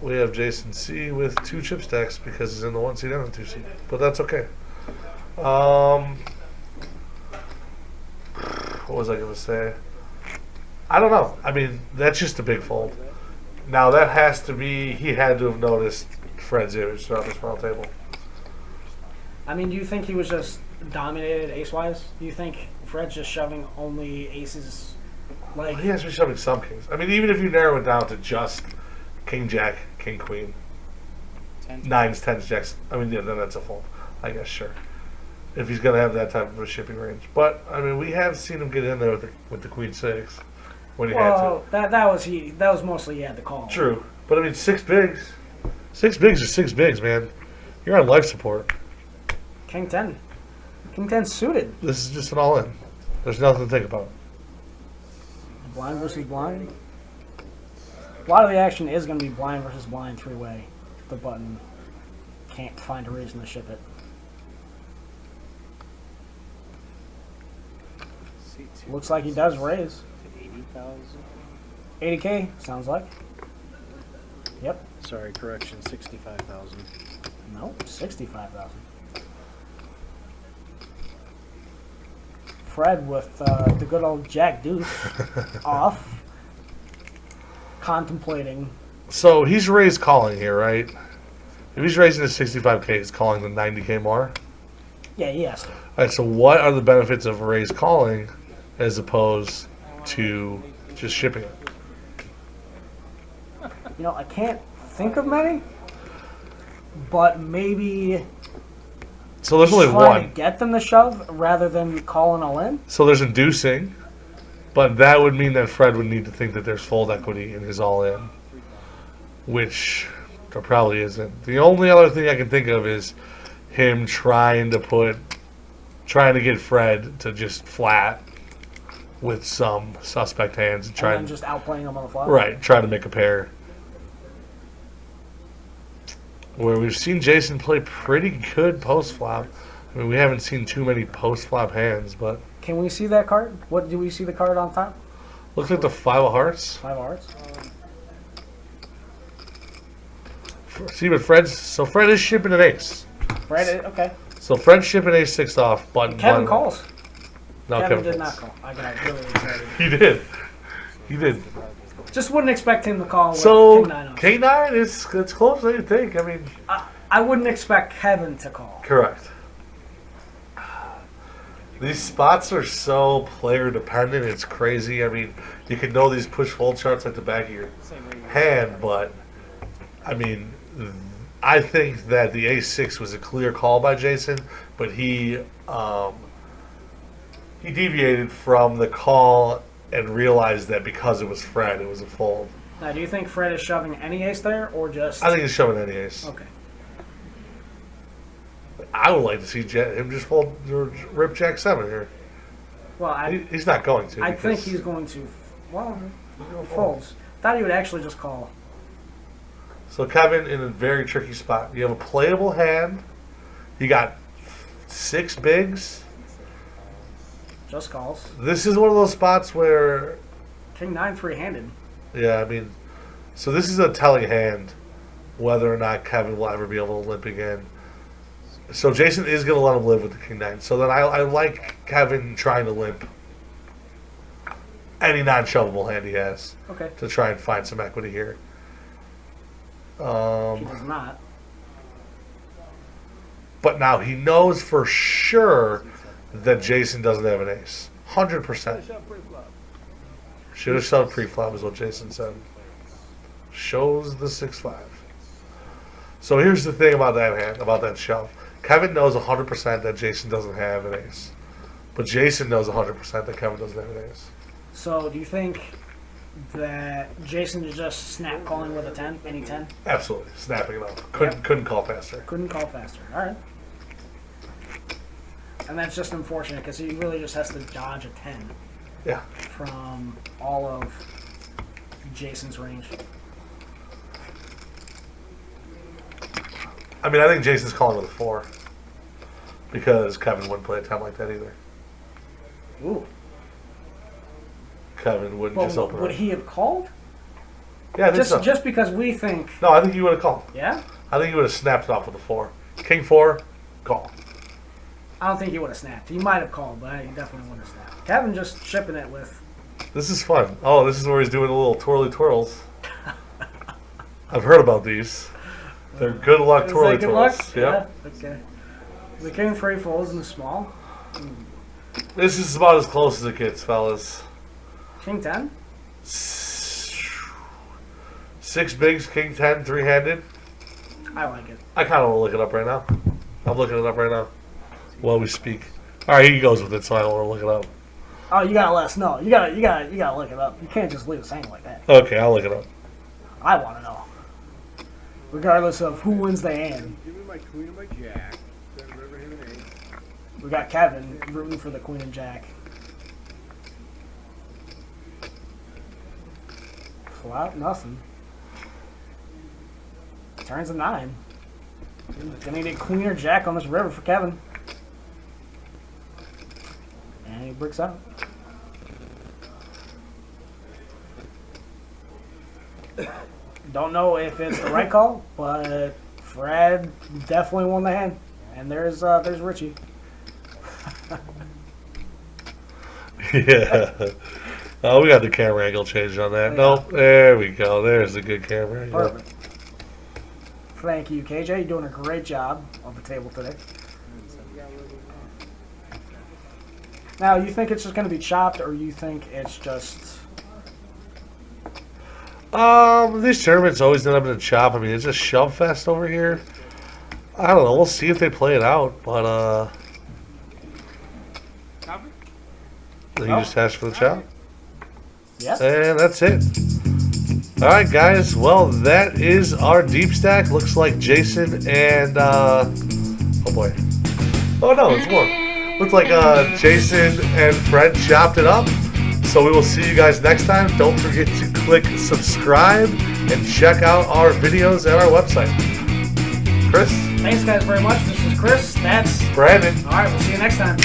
we have Jason C with 2 chip stacks because he's in the 1 seat and the 2 seat. But that's okay. What was I going to say? I don't know. I mean, that's just a big fold. Now, that has to be, he had to have noticed Fred's image throughout this final table. I mean, do you think he was just dominated ace-wise? Do you think Fred's just shoving only aces? Like, He has to be shoving some kings. I mean, even if you narrow it down to just king, jack, king, queen, 9s, 10s, jacks, I mean, yeah, then that's a fold. I guess, sure. If he's going to have that type of a shipping range. But, I mean, we have seen him get in there with the queen 6 when he had to. that was mostly he had the call. True. But, I mean, 6 bigs. 6 bigs are 6 bigs, man. You're on life support. King 10. King 10 suited. This is just an all-in. There's nothing to think about. Blind versus blind. A lot of the action is going to be blind versus blind 3-way. The button can't find a reason to ship it. Looks like he does raise. 80,000. 80K, sounds like. Yep. Sorry, correction, 65,000. No, 65,000. Fred with the good old Jack Deuce off, contemplating. So he's raised calling here, right? If he's raising to 65K, he's calling the 90K more. Yeah, he has to. All right, so what are the benefits of raised calling as opposed to just shipping it? You know, I can't think of many, but maybe So there's only trying to one. get them to shove rather than calling all in. So there's inducing, but that would mean that Fred would need to think that there's fold equity in his all-in, which there probably isn't. The only other thing I can think of is him trying to get Fred to just flat with some suspect hands and And then just outplaying them on the flop. right, try to make a pair. Where we've seen Jason play pretty good post flop. I mean, we haven't seen too many post flop hands, but Can we see that card? What do we see the card on top? looks like the 5 of hearts. 5 hearts. See, but Fred is shipping an ace. Fred, okay. So Fred's shipping ace 6 off, button. Kevin button. calls. No, Kevin did calls. not call. I got really excited. He did. He did. Just wouldn't expect him to call with So King 9 off. K9 is it's closer than you think. I mean, I wouldn't expect Kevin to call. correct. These spots are so player dependent. It's crazy. I mean, you can know these push fold charts like the back of your hand, but I mean, I think that the ace-6 was a clear call by Jason, but he deviated from the call and realized that because it was Fred, it was a fold. Now, do you think Fred is shoving any ace there, or just? I think he's showing any ace. Okay. I would like to see him just fold or rip Jack 7 here. Well, He's not going to. I think because he's going to. Well, folds. Thought he would actually just call. So Kevin in a very tricky spot. You have a playable hand. You got 6 bigs. Just calls. This is one of those spots where, King 9 3-handed. yeah, I mean, so this is a telling hand whether or not Kevin will ever be able to limp again. So Jason is going to let him live with the King 9. So then I like Kevin trying to limp any non-shovable hand he has Okay. to try and find some equity here. He does not. But now he knows for sure that Jason doesn't have an ace. 100%. Should have shoved pre-flop is what Jason said. Shows the 6-5. So here's the thing about that hand, about that shove. Kevin knows 100% that Jason doesn't have an ace. But Jason knows 100% that Kevin doesn't have an ace. So, do you think that Jason is just snap calling with a 10, any 10? Absolutely. Snapping it up. Couldn't call faster. Couldn't call faster. All right. And that's just unfortunate because he really just has to dodge a 10 Yeah. from all of Jason's range. I mean, I think Jason's calling with a 4. Because Kevin wouldn't play a 10 like that either. Ooh. Kevin wouldn't just Well, open would it. he have called? Yeah, I think so. Just because we think, No, I think you would have called. yeah, I think you would have snapped it off with a 4. King 4, call. I don't think he would have snapped. He might have called, but he definitely wouldn't have snapped. Kevin just shipping it with. This is fun. Oh, this is where he's doing the little twirly twirls. I've heard about these. They're good luck Is twirly that good twirls. luck? Yep. Yeah. Okay. The king 3 folds in the small. This is about as close as it gets, fellas. King 10. 6 bigs, king 10, 3-handed. I like it. I kind of want to look it up right now. I'm looking it up right now while we speak. All right, he goes with it, so I don't want to look it up. Oh, you gotta let us know. You gotta look it up. You can't just leave us hanging like that. Okay, I'll look it up. I want to know. Regardless of who wins the hand. Give me my queen and my jack. Then river him an 8. We got Kevin rooting for the queen and jack. Flat, nothing. Turns a 9. Gonna need a queen or jack on this river for Kevin. And he bricks out. Don't know if it's the right call, but Fred definitely won the hand. And there's Richie. Yeah. Oh, we got the camera angle changed on that. Nope. There we go. There's a good camera angle. Perfect. Thank you, KJ. You're doing a great job on the table today. Now, you think it's just going to be chopped, or you think it's just... These tournaments always end up in a chop. I mean, it's a shove fest over here. I don't know. We'll see if they play it out, but you just asked for the chop. Yeah. And that's it. All right, guys. Well, that is our deep stack. Looks like Jason and oh boy. Oh no, it's more. Looks like Jason and Fred chopped it up. So we will see you guys next time. Don't forget to click subscribe and check out our videos at our website. Chris? Thanks, guys, very much. This is Chris. That's Brandon. All right, we'll see you next time.